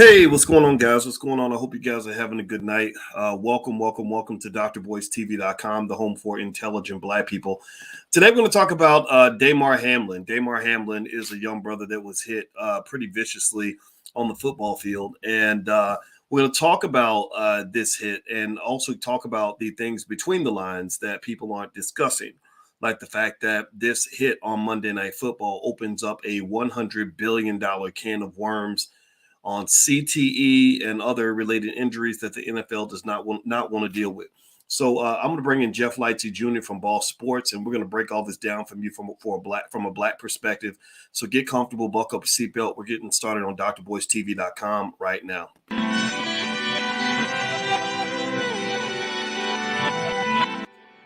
Hey, what's going on, guys? What's going on? I hope you guys are having a good night. Welcome to drboystv.com, the home for intelligent Black people. Today, we're going to talk about Damar Hamlin. Damar Hamlin is a young brother that was hit pretty viciously on the football field. And we're going to talk about this hit and also talk about the things between the lines that people aren't discussing, like the fact that this hit on Monday Night Football opens up a $100 billion can of worms on CTE and other related injuries that the NFL does not want to deal with. So I'm going to bring in Jeff Lightsey Jr. from Ball Sports, and we're going to break all this down from you from a black perspective. So get comfortable, buckle up a seatbelt. We're getting started on drboystv.com right now.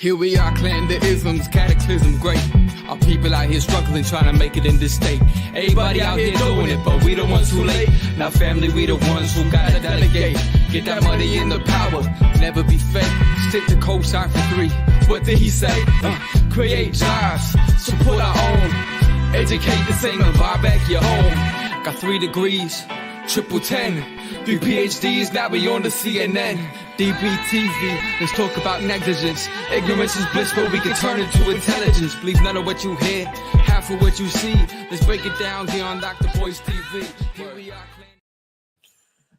Here we are, clan the isms, cataclysm, great. Our people out here struggling, trying to make it in this state. Everybody out here doing it, but we the ones too late. Now family, we the ones who gotta delegate. Get that money in the power, never be fake. Stick to cosign for 3. What did he say? Create jobs, support our own. Educate the same and buy back your home. Got 3 degrees, triple 10. 3 PhDs, now we on the CNN. DBTV, let's talk about negligence. Ignorance is bliss, but we can turn it to intelligence. Believe none of what you hear, half of what you see. Let's break it down here on Dr. Boyce TV. Here we are.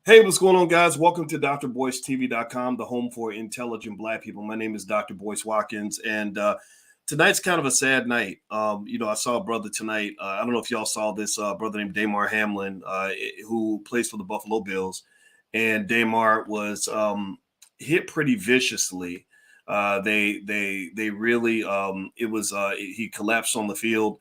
Hey, what's going on, guys? Welcome to drboystv.com, the home for intelligent Black people. My name is Dr. Boyce Watkins, and tonight's kind of a sad night. I saw a brother tonight. I don't know if y'all saw this brother named Damar Hamlin, who plays for the Buffalo Bills. And Damar was hit pretty viciously. They really he collapsed on the field.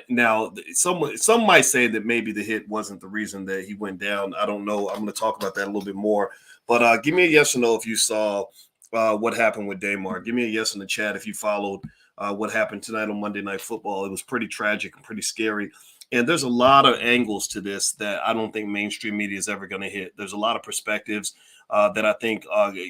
Now, some might say that maybe the hit wasn't the reason that he went down. I don't know. I'm going to talk about that a little bit more. But give me a yes or no if you saw what happened with Damar. Give me a yes in the chat if you followed what happened tonight on Monday Night Football. It was pretty tragic and pretty scary. And there's a lot of angles to this that I don't think mainstream media is ever going to hit. There's a lot of perspectives that I think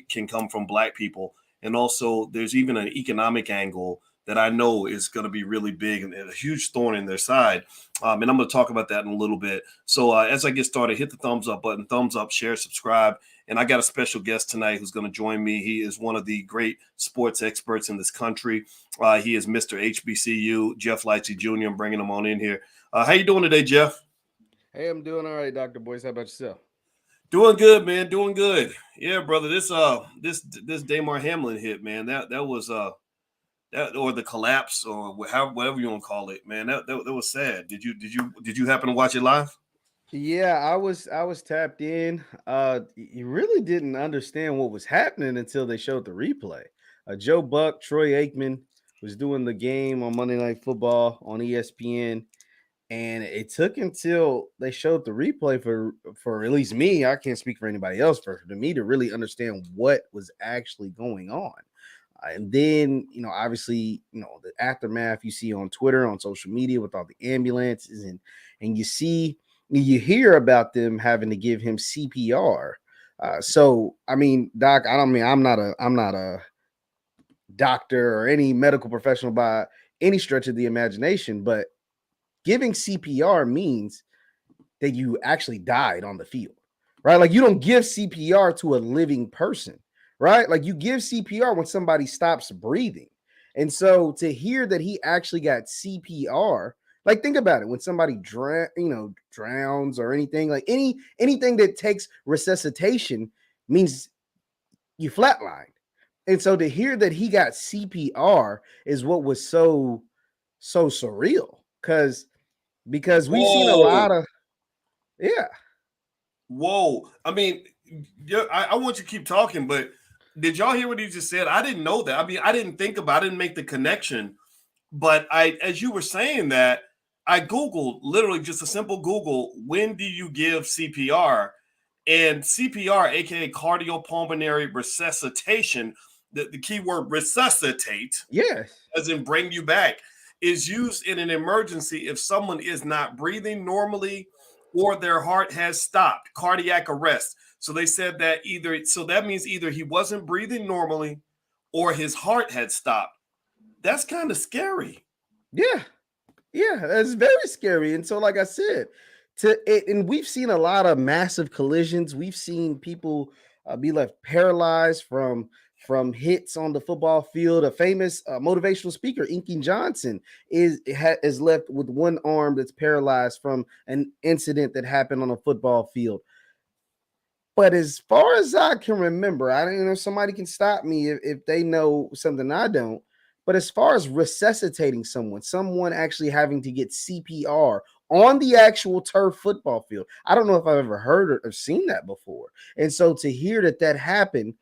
can come from Black people. And also there's even an economic angle that I know is going to be really big and a huge thorn in their side. And I'm going to talk about that in a little bit. So as I get started, hit the thumbs up button, thumbs up, share, subscribe. And I got a special guest tonight who's going to join me. He is one of the great sports experts in this country. He is Mr. HBCU, Jeff Lightsey Jr. I'm bringing him on in here. How you doing today, Jeff? Hey, I'm doing all right, Dr. Boyce. How about yourself? Doing good, man. Doing good. Yeah, brother. This Damar Hamlin hit, man. That was that, or the collapse, or whatever you want to call it, man. That was sad. Did you happen to watch it live? Yeah, I was tapped in. You really didn't understand what was happening until they showed the replay. Joe Buck, Troy Aikman was doing the game on Monday Night Football on ESPN. And it took until they showed the replay for at least me, I can't speak for anybody else, for me to really understand what was actually going on. And then, obviously, the aftermath you see on Twitter, on social media with all the ambulances, and you hear about them having to give him CPR. So, I mean, Doc, I'm not a doctor or any medical professional by any stretch of the imagination, but giving CPR means that you actually died on the field, right? Like, you don't give CPR to a living person, right? Like, you give CPR when somebody stops breathing. And so to hear that he actually got CPR, like, think about it. When somebody drowns or anything, like anything that takes resuscitation means you flatlined. And so to hear that he got CPR is what was so surreal, because we've seen a lot of, yeah. Whoa. I mean, I want you to keep talking, but did y'all hear what he just said? I didn't know that. I mean, I didn't make the connection, but as you were saying that, I Googled, literally just a simple Google, when do you give CPR? And CPR, aka cardiopulmonary resuscitation, the key word resuscitate, yes, as in bring you back, is used in an emergency if someone is not breathing normally or their heart has stopped, cardiac arrest. So they said that that means either he wasn't breathing normally or his heart had stopped. That's kind of scary. Yeah, that's very scary. And so, like I said, to it, and we've seen a lot of massive collisions. We've seen people be left paralyzed from hits on the football field. A famous motivational speaker, Inky Johnson, is left with one arm that's paralyzed from an incident that happened on a football field. But as far as I can remember, I don't know if somebody can stop me if they know something I don't. But as far as resuscitating someone actually having to get CPR on the actual turf football field, I don't know if I've ever heard or seen that before. And so to hear that happened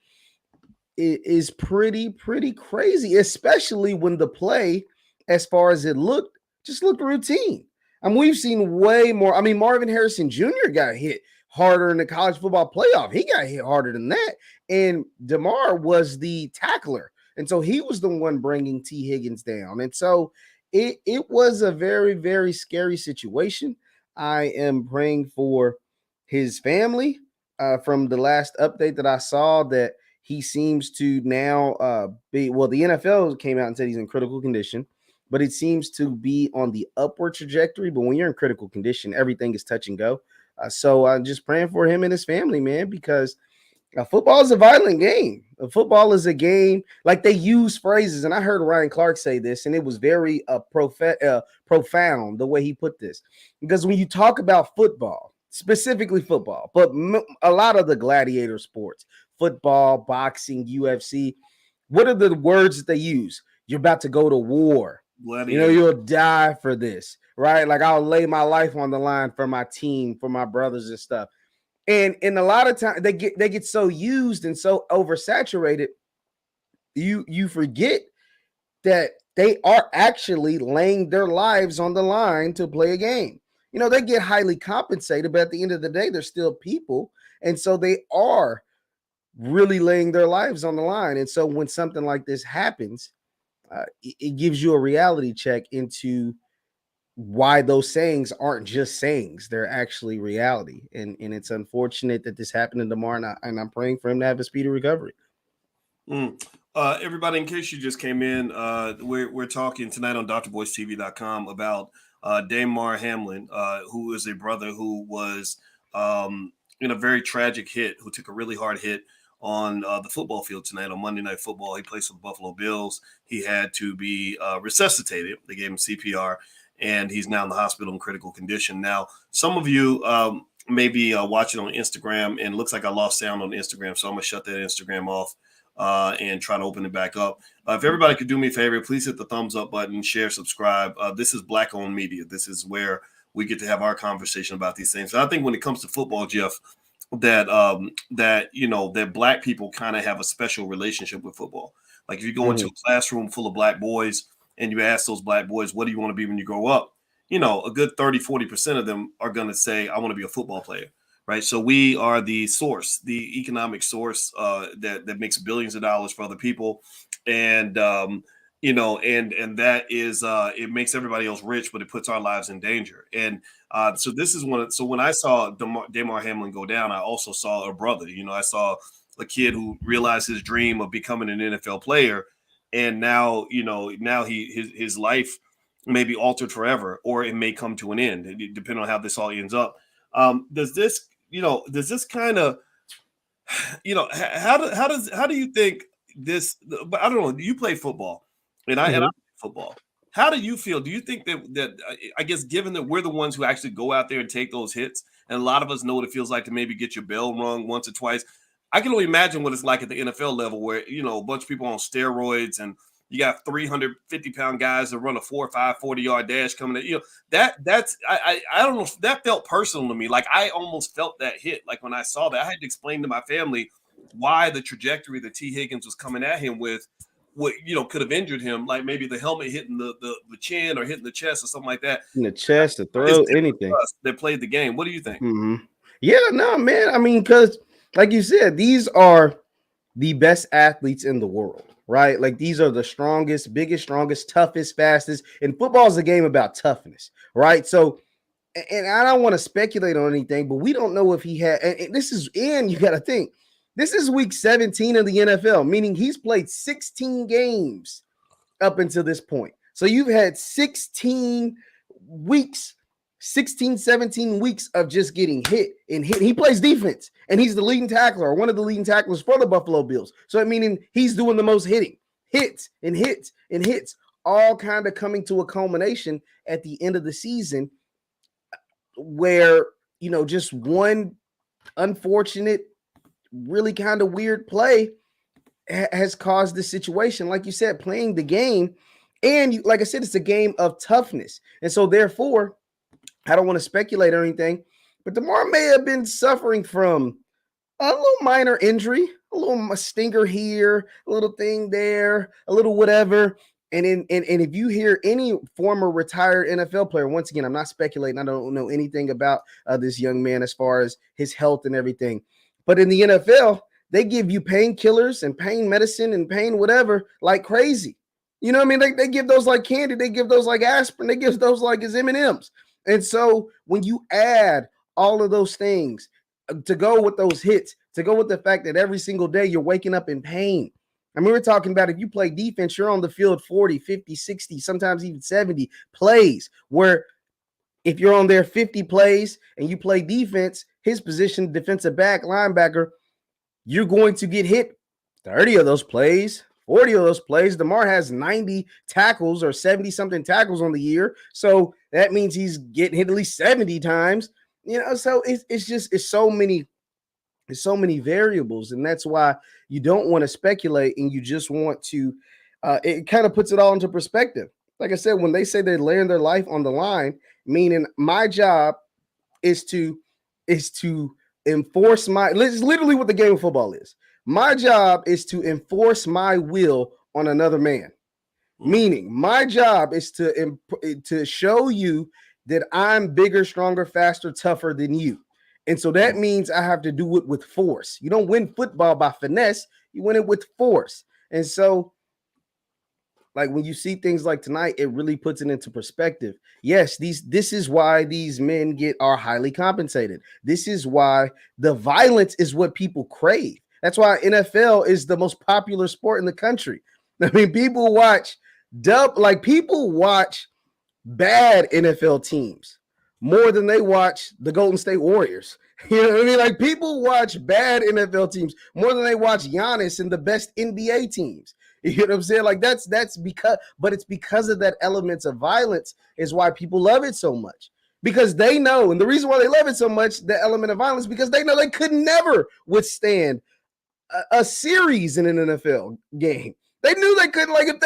is pretty crazy, especially when the play, as far as it looked, just looked routine. I mean, we've seen way more. I mean, Marvin Harrison Jr. got hit harder in the college football playoff. He got hit harder than that. And Damar was the tackler. And so he was the one bringing T. Higgins down. And so it was a very scary situation. I am praying for his family. From the last update that I saw, that he seems to now the NFL came out and said he's in critical condition, but it seems to be on the upward trajectory. But when you're in critical condition, everything is touch and go. So I'm just praying for him and his family, man, because football is a violent game. Football is a game, like, they use phrases, and I heard Ryan Clark say this, and it was very profound the way he put this. Because when you talk about football, specifically football, but a lot of the gladiator sports, football, boxing, UFC, what are the words that they use? You're about to go to war. Gladiator. You'll die for this, right? Like, I'll lay my life on the line for my team, for my brothers and stuff. And a lot of times they get so used and so oversaturated, you forget that they are actually laying their lives on the line to play a game. They get highly compensated, but at the end of the day, they're still people. And so they are really laying their lives on the line. And so when something like this happens, it gives you a reality check into why those sayings aren't just sayings. They're actually reality. And it's unfortunate that this happened to Damar, and I'm praying for him to have a speedy recovery. Everybody, in case you just came in, we're talking tonight on drboystv.com about Damar Hamlin, who is a brother who was in a very tragic hit, who took a really hard hit on the football field tonight on Monday Night Football. He plays for the Buffalo Bills. He had to be resuscitated. They gave him CPR, and he's now in the hospital in critical condition. Now, some of you may be watching on Instagram, and it looks like I lost sound on Instagram, so I'm going to shut that Instagram off and try to open it back up. If everybody could do me a favor, please hit the thumbs up button, share, subscribe. This is Black-owned media. This is where we get to have our conversation about these things. So I think when it comes to football, Jeff, that Black people kind of have a special relationship with football. Like, if you go into a classroom full of Black boys and you ask those Black boys, what do you want to be when you grow up? A good 30-40% of them are going to say, I want to be a football player. Right. So we are the source, the economic source that makes billions of dollars for other people. And, and that is it makes everybody else rich, but it puts our lives in danger. And so this is when I saw Damar Hamlin go down, I also saw a brother. I saw a kid who realized his dream of becoming an NFL player. And now, his life may be altered forever, or it may come to an end, depending on how this all ends up. Does this kind of, how do you think this? But I don't know. You play football, and I play football. How do you feel? Do you think that I guess, given that we're the ones who actually go out there and take those hits, and a lot of us know what it feels like to maybe get your bell rung once or twice, I can only imagine what it's like at the NFL level, where a bunch of people on steroids, and you got 350-pound guys that run a 4 or 5 40-yard dash coming in. That's I don't know. That felt personal to me. Like, I almost felt that hit. Like, when I saw that, I had to explain to my family why the trajectory that T. Higgins was coming at him with, what could have injured him. Like, maybe the helmet hitting the chin, or hitting the chest, or something like that. In the chest, the throat, anything. That played the game. What do you think? Yeah, no, man. I mean, because like you said, these are the best athletes in the world. Right? Like, these are the strongest, biggest, strongest, toughest, fastest. And football is a game about toughness, right? So, and I don't want to speculate on anything, but we don't know if he had, and this is, and you got to think, this is week 17 of the NFL, meaning he's played 16 games up until this point. So you've had 16 weeks 16, 17 weeks of just getting hit and hit. He plays defense, and he's the leading tackler, or one of the leading tacklers for the Buffalo Bills. So, meaning he's doing the most hitting, hits and hits and hits, all kind of coming to a culmination at the end of the season where, just one unfortunate, really kind of weird play has caused this situation. Like you said, playing the game, and like I said, it's a game of toughness. And so, therefore, I don't want to speculate or anything, but Damar may have been suffering from a little minor injury, a little stinger here, a little thing there, a little whatever. And if you hear any former retired NFL player, once again, I'm not speculating. I don't know anything about this young man as far as his health and everything. But in the NFL, they give you painkillers and pain medicine and pain whatever like crazy. You know what I mean? They give those like candy. They give those like aspirin. They give those like as M&Ms. And so when you add all of those things to go with those hits, to go with the fact that every single day you're waking up in pain. I mean, we're talking about if you play defense, you're on the field 40, 50, 60, sometimes even 70 plays, where if you're on there 50 plays and you play defense, his position, defensive back, linebacker, you're going to get hit 30 of those plays. 40 of those plays. Damar has 90 tackles or 70-something tackles on the year. So that means he's getting hit at least 70 times. So it's so many variables. And that's why you don't want to speculate, and you just want to it kind of puts it all into perspective. Like I said, when they say they're laying their life on the line, meaning my job is to enforce it's literally what the game of football is. My job is to enforce my will on another man. Meaning my job is to show you that I'm bigger, stronger, faster, tougher than you. And so that means I have to do it with force. You don't win football by finesse. You win it with force. And so, like, when you see things like tonight, it really puts it into perspective. Yes, this is why these men are highly compensated. This is why the violence is what people crave. That's why NFL is the most popular sport in the country. I mean, people watch bad NFL teams more than they watch the Golden State Warriors. You know what I mean? Like, people watch bad NFL teams more than they watch Giannis and the best NBA teams. You know what I'm saying? Like, that's because, but it's because of that elements of violence is why people love it so much. Because they know, and the reason why they love it so much, the element of violence, because they know they could never withstand a series in an NFL game. They knew they couldn't. Like, if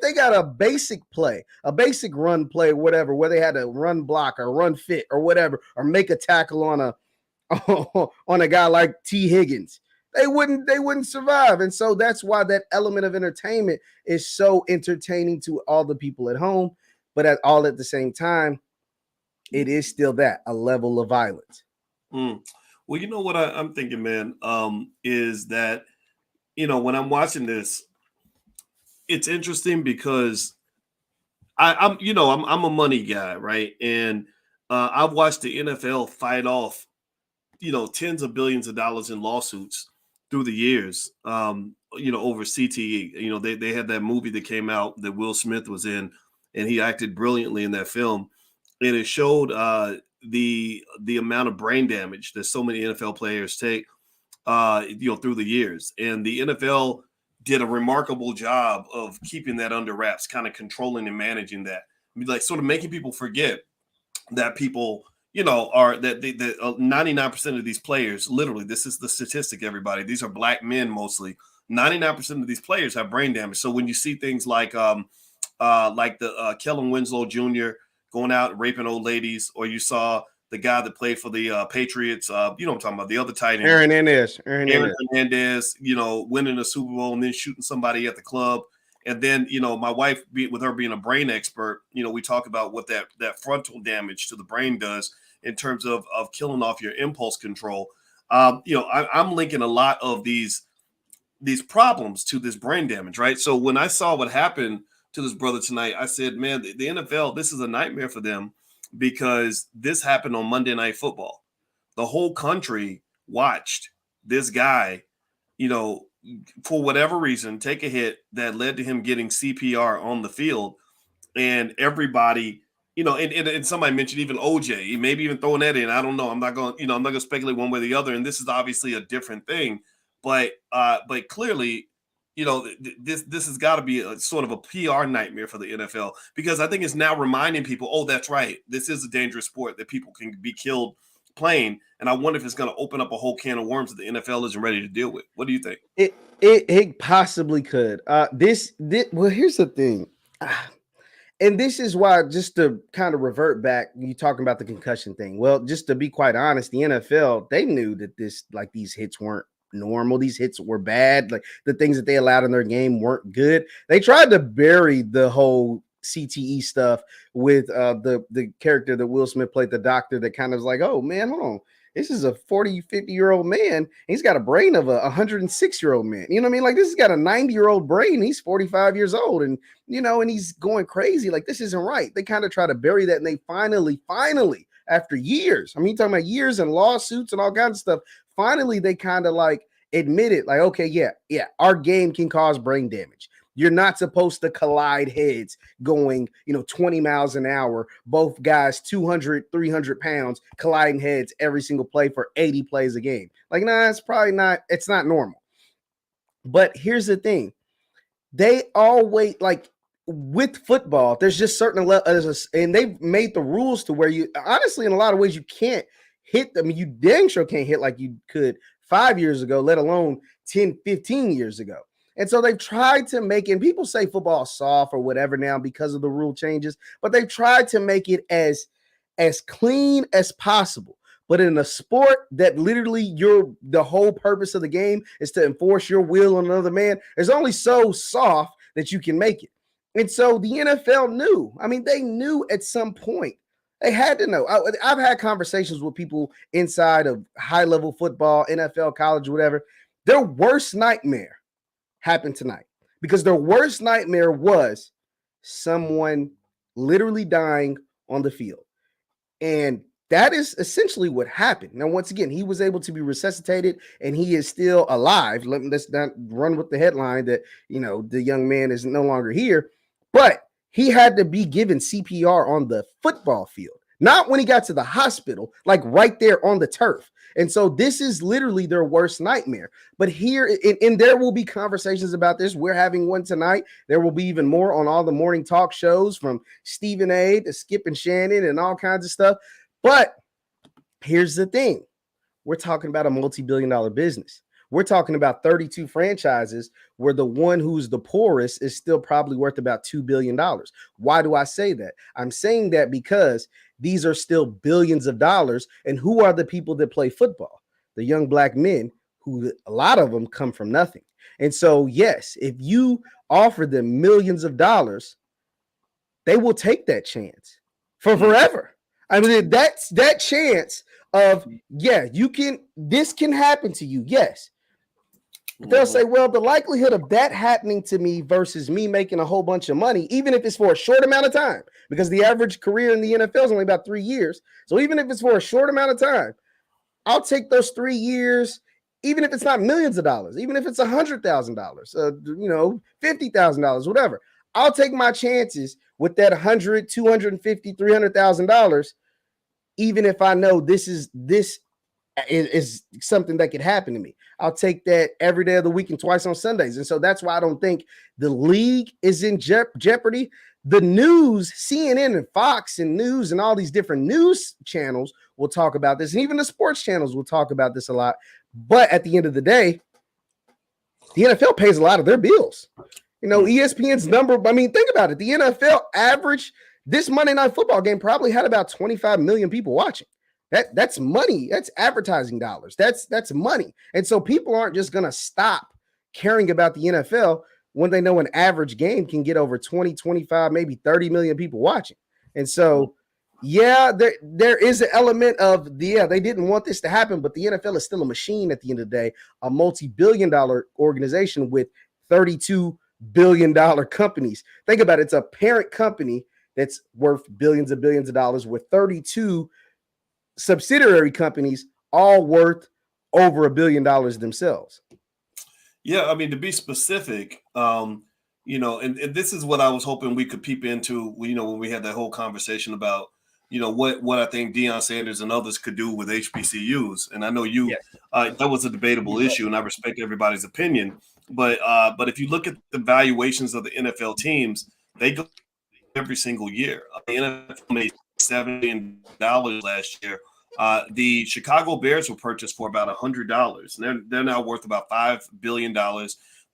they got a basic play, a basic run play, whatever, where they had to run block or run fit or whatever, or make a tackle on a guy like T. Higgins, they wouldn't survive. And so that's why that element of entertainment is so entertaining to all the people at home. But at the same time, it is still a level of violence. Well, you know what I'm thinking, man, is that, when I'm watching this, it's interesting because I'm a money guy, right? And I've watched the NFL fight off, tens of billions of dollars in lawsuits through the years, over CTE. They had that movie that came out that Will Smith was in, and he acted brilliantly in that film. And it showed the amount of brain damage that so many NFL players take, through the years. And the NFL did a remarkable job of keeping that under wraps, kind of controlling and managing that. I mean, like, sort of making people forget that people, are that 99% of these players, literally, this is the statistic, everybody. These are black men mostly. 99% of these players have brain damage. So when you see things like the Kellen Winslow Jr. going out and raping old ladies, or you saw the guy that played for the Patriots, what I'm talking about, the other tight end, Aaron Hernandez, winning a Super Bowl and then shooting somebody at the club. And then, my wife, with her being a brain expert, we talk about what that frontal damage to the brain does in terms of killing off your impulse control. I'm linking a lot of these problems to this brain damage, right? So when I saw what happened to this brother tonight, I said, man, the NFL, this is a nightmare for them, because this happened on Monday Night Football. The whole country watched this guy, for whatever reason, take a hit that led to him getting CPR on the field. And everybody, and somebody mentioned even OJ, maybe even throwing that in. I don't know. I'm not going to speculate one way or the other. And this is obviously a different thing, but clearly, this has got to be a sort of a PR nightmare for the NFL, because I think it's now reminding people, oh, that's right, this is a dangerous sport that people can be killed playing. And I wonder if it's going to open up a whole can of worms that the NFL isn't ready to deal with. What do you think? It possibly could. Well, here's the thing. And this is why, just to kind of revert back, you talking about the concussion thing. Well, just to be quite honest, the NFL, they knew that these hits weren't normal. These hits were bad. Like, the things that they allowed in their game weren't good. They tried to bury the whole CTE stuff with the character that Will Smith played, the doctor, that kind of was like, oh man, hold on. This is a 40, 50-year-old man. He's got a brain of a 106-year-old man. You know what I mean? Like, this has got a 90-year-old brain. He's 45 years old, and and he's going crazy. Like, this isn't right. They kind of try to bury that, and they finally, after years, I mean, talking about years and lawsuits and all kinds of stuff, finally they kind of like admit it. Like, okay, yeah, our game can cause brain damage. You're not supposed to collide heads going, 20 miles an hour, both guys 200, 300 pounds colliding heads every single play for 80 plays a game. Like, nah, it's not normal. But here's the thing. They always, like, with football, there's just certain levels, and they've made the rules to where you, honestly, in a lot of ways, you can't hit them. You dang sure can't hit like you could 5 years ago, let alone 10, 15 years ago. And so they've tried to make it, and people say football is soft or whatever now because of the rule changes, but they've tried to make it as clean as possible. But in a sport that literally the whole purpose of the game is to enforce your will on another man, there's only so soft that you can make it. And so the NFL knew. I mean, they knew at some point. They had to know. I've had conversations with people inside of high-level football, NFL, college, whatever. Their worst nightmare happened tonight, because their worst nightmare was someone literally dying on the field. And that is essentially what happened. Now, once again, he was able to be resuscitated and he is still alive. Let's not run with the headline that, the young man is no longer here, but he had to be given CPR on the football field, not when he got to the hospital, like right there on the turf. And so this is literally their worst nightmare. But here, and there will be conversations about this. We're having one tonight. There will be even more on all the morning talk shows, from Stephen A. to Skip and Shannon and all kinds of stuff. But here's the thing. We're talking about a multi-billion-dollar business. We're talking about 32 franchises where the one who's the poorest is still probably worth about $2 billion. Why do I say that? I'm saying that because these are still billions of dollars. And who are the people that play football? The young black men, who a lot of them come from nothing. And so, yes, if you offer them millions of dollars, they will take that chance for forever. I mean, that's that chance of, this can happen to you. Yes. They'll say, well, the likelihood of that happening to me versus me making a whole bunch of money, even if it's for a short amount of time, because the average career in the NFL is only about 3 years. So even if it's for a short amount of time, I'll take those 3 years, even if it's not millions of dollars, even if it's $100,000, $50,000, whatever. I'll take my chances with that $100,000, $250,000, $300,000, even if I know this is something that could happen to me. I'll take that every day of the week and twice on Sundays. And so that's why I don't think the league is in jeopardy. The news, CNN and Fox and News and all these different news channels will talk about this. And even the sports channels will talk about this a lot. But at the end of the day, the NFL pays a lot of their bills. ESPN's number, I mean, think about it. The NFL average, this Monday Night Football game probably had about 25 million people watching. That's money. That's advertising dollars. That's money. And so people aren't just going to stop caring about the NFL when they know an average game can get over 20, 25, maybe 30 million people watching. And so, there is an element of, they didn't want this to happen, but the NFL is still a machine at the end of the day, a multi-billion-dollar organization with $32 billion companies. Think about it. It's a parent company that's worth billions of dollars with 32 subsidiary companies, all worth over $1 billion themselves. Yeah, I mean, to be specific, and this is what I was hoping we could peep into, when we had that whole conversation about, what I think Deion Sanders and others could do with HBCUs. And I know that was a debatable issue, and I respect everybody's opinion. But if you look at the valuations of the NFL teams, they go every single year. The NFL made $7 million last year. The Chicago Bears were purchased for about $100. And they're now worth about $5 billion.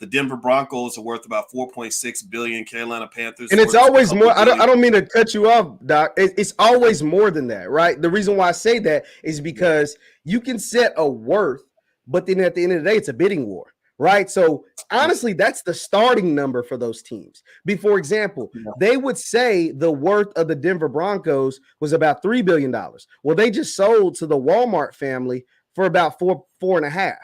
The Denver Broncos are worth about $4.6 billion. Carolina Panthers, and it's always more. I don't mean to cut you off, Doc. It's always more than that, right? The reason why I say that is because you can set a worth, but then at the end of the day, it's a bidding war, right? So honestly, that's the starting number for those teams. For example, they would say the worth of the Denver Broncos was about $3 billion. Well, they just sold to the Walmart family for about four and a half.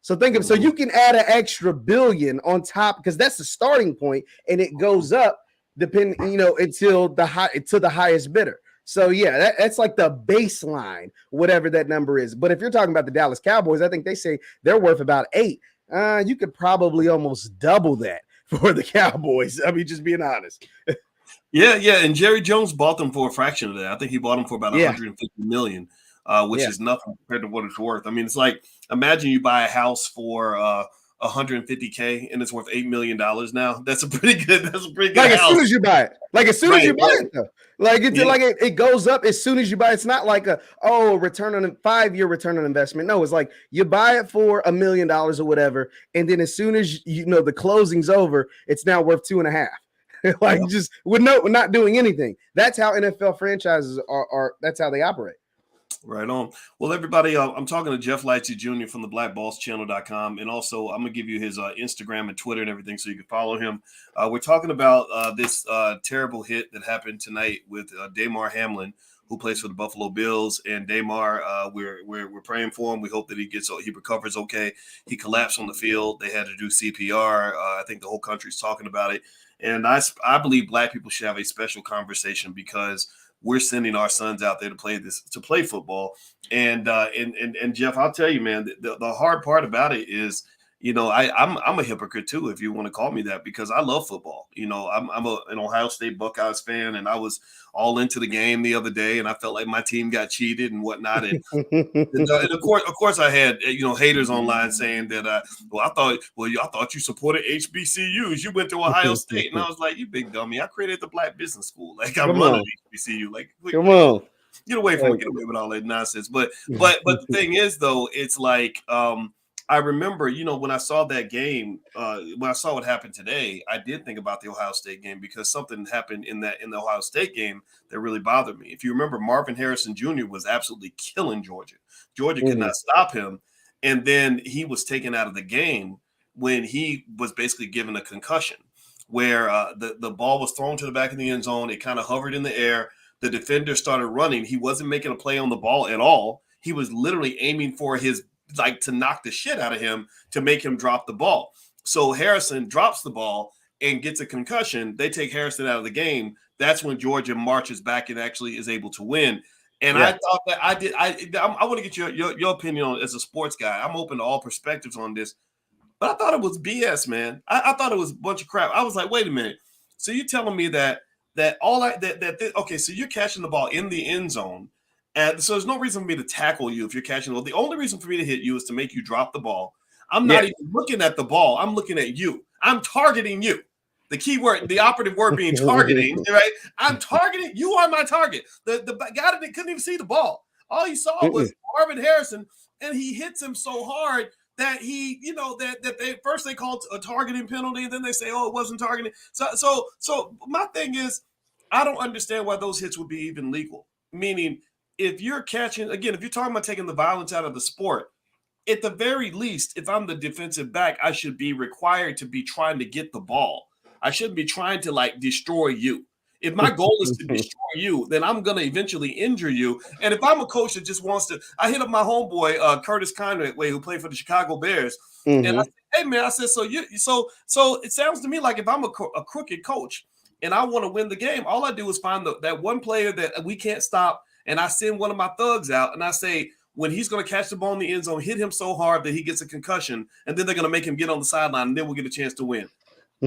So so you can add an extra billion on top, because that's the starting point, and it goes up until the highest bidder. So yeah, that's like the baseline, whatever that number is. But if you're talking about the Dallas Cowboys, I think they say they're worth about $8. You could probably almost double that for the Cowboys. I mean, just being honest. Yeah. And Jerry Jones bought them for a fraction of that. I think he bought them for about $150 million. Which is nothing compared to what it's worth. I mean, it's like, imagine you buy a house for $150K and it's worth $8 million now. That's a pretty good house. As soon as you buy it. It goes up as soon as you buy it. It's not like a 5-year return on investment. No, it's like you buy it for $1 million or whatever, and then as soon as the closing's over, it's now worth 2.5. Just with not doing anything. That's how NFL franchises are. That's how they operate. Right on. Well, everybody, I'm talking to Jeff Lightsey Jr. from the blackballschannel.com. And also, I'm going to give you his Instagram and Twitter and everything so you can follow him. We're talking about this terrible hit that happened tonight with Damar Hamlin, who plays for the Buffalo Bills. And Damar, we're praying for him. We hope that he recovers okay. He collapsed on the field. They had to do CPR. I think the whole country's talking about it. And I believe Black people should have a special conversation, because we're sending our sons out there to play football. And Jeff, I'll tell you, man, the hard part about it is, I'm a hypocrite too, if you want to call me that, because I love football. I'm an Ohio State Buckeyes fan, and I was all into the game the other day, and I felt like my team got cheated and whatnot. And, and of course, I had haters online saying that I thought you supported HBCUs. You went to Ohio State, and I was like, you big dummy! I created the Black Business School. Like, I'm running HBCU. Like, come on, get away with all that nonsense. But the thing is, though, it's like I remember, when I saw that game, when I saw what happened today, I did think about the Ohio State game, because something happened in the Ohio State game that really bothered me. If you remember, Marvin Harrison Jr. was absolutely killing Georgia. Georgia could not stop him. And then he was taken out of the game when he was basically given a concussion, where the ball was thrown to the back of the end zone. It kind of hovered in the air. The defender started running. He wasn't making a play on the ball at all. He was literally aiming for to knock the shit out of him to make him drop the ball. So Harrison drops the ball and gets a concussion. They take Harrison out of the game. That's when Georgia marches back and actually is able to win. And I thought that I want to get your opinion on it as a sports guy. I'm open to all perspectives on this, but I thought it was BS, man. I thought it was a bunch of crap. I was like, wait a minute. So you're telling me so you're catching the ball in the end zone. And so there's no reason for me to tackle you if you're catching the ball. The only reason for me to hit you is to make you drop the ball. I'm not even looking at the ball. I'm looking at you. I'm targeting you. The key word, the operative word being targeting, right? I'm targeting. You are my target. The guy that couldn't even see the ball. All he saw was Marvin Harrison, and he hits him so hard that they called a targeting penalty, and then they say, oh, it wasn't targeting. So my thing is, I don't understand why those hits would be even legal. Meaning, if you're talking about taking the violence out of the sport, at the very least, if I'm the defensive back, I should be required to be trying to get the ball. I shouldn't be trying to destroy you. If my goal is to destroy you, then I'm going to eventually injure you. And if I'm a coach that just wants to, I hit up my homeboy, Curtis Conway, who played for the Chicago Bears. And I said, hey man, I said, so it sounds to me like if I'm a crooked coach and I want to win the game, all I do is find that one player that we can't stop. And I send one of my thugs out and I say, when he's going to catch the ball in the end zone, hit him so hard that he gets a concussion, and then they're going to make him get on the sideline, and then we'll get a chance to win.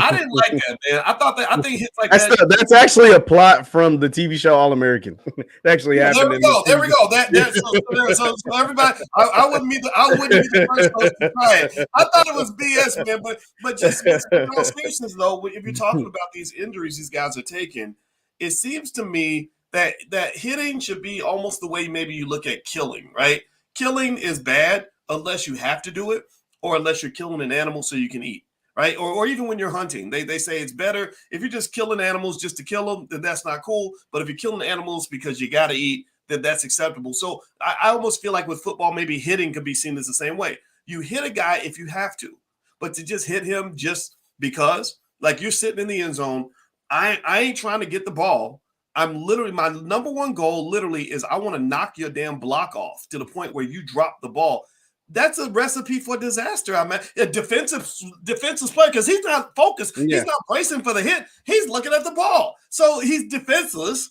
I didn't like that, man. I think hits like that's that. That's actually a plot from the TV show All American. It actually happened. There we go. So everybody, I wouldn't be the first person to try it. I thought it was BS, man. But just in all seriousness, though, if you're talking about these injuries these guys are taking, it seems to me that hitting should be almost the way maybe you look at killing, right? Killing is bad unless you have to do it or unless you're killing an animal so you can eat, right? Or even when you're hunting, they say it's better if you're just killing animals just to kill them, then that's not cool. But if you're killing animals because you got to eat, then that's acceptable. So I almost feel like with football, maybe hitting could be seen as the same way. You hit a guy if you have to, but to just hit him just because, like you're sitting in the end zone, I ain't trying to get the ball. I'm literally, my number one goal literally is I want to knock your damn block off to the point where you drop the ball. That's a recipe for disaster. I mean, a defensive player, because he's not focused. Yeah. He's not bracing for the hit. He's looking at the ball. So he's defenseless,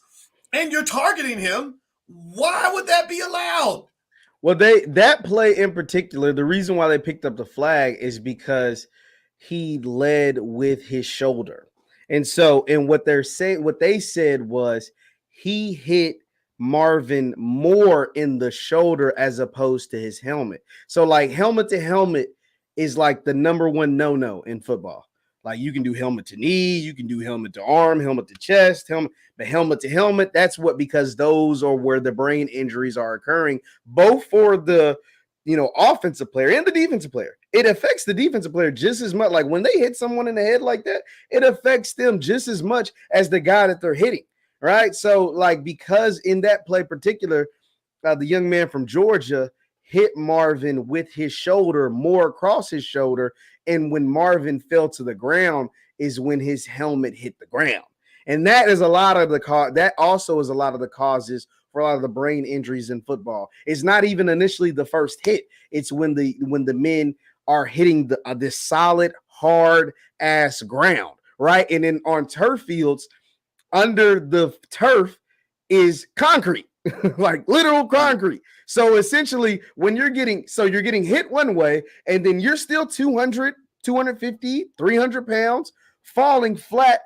and you're targeting him. Why would that be allowed? Well, that play in particular, the reason why they picked up the flag is because he led with his shoulder. And so, and what they said was he hit Marvin more in the shoulder as opposed to his helmet. So, like, helmet to helmet is like the number one no in football. Like, you can do helmet to knee, you can do helmet to arm, helmet to chest, but helmet to helmet, that's because those are where the brain injuries are occurring, both for the offensive player and the defensive player. It affects the defensive player just as much. Like when they hit someone in the head like that, it affects them just as much as the guy that they're hitting, right? So, like, because in that play particular, the young man from Georgia hit Marvin with his shoulder, more across his shoulder, and when Marvin fell to the ground is when his helmet hit the ground. And that is a lot of that also is a lot of the causes for a lot of the brain injuries in football. It's not even initially the first hit. It's when the men are hitting this solid, hard ass ground, right? And then on turf fields, under the turf is concrete, like literal concrete. So essentially, when you're getting hit one way, and then you're still 200, 250, 300 pounds falling flat,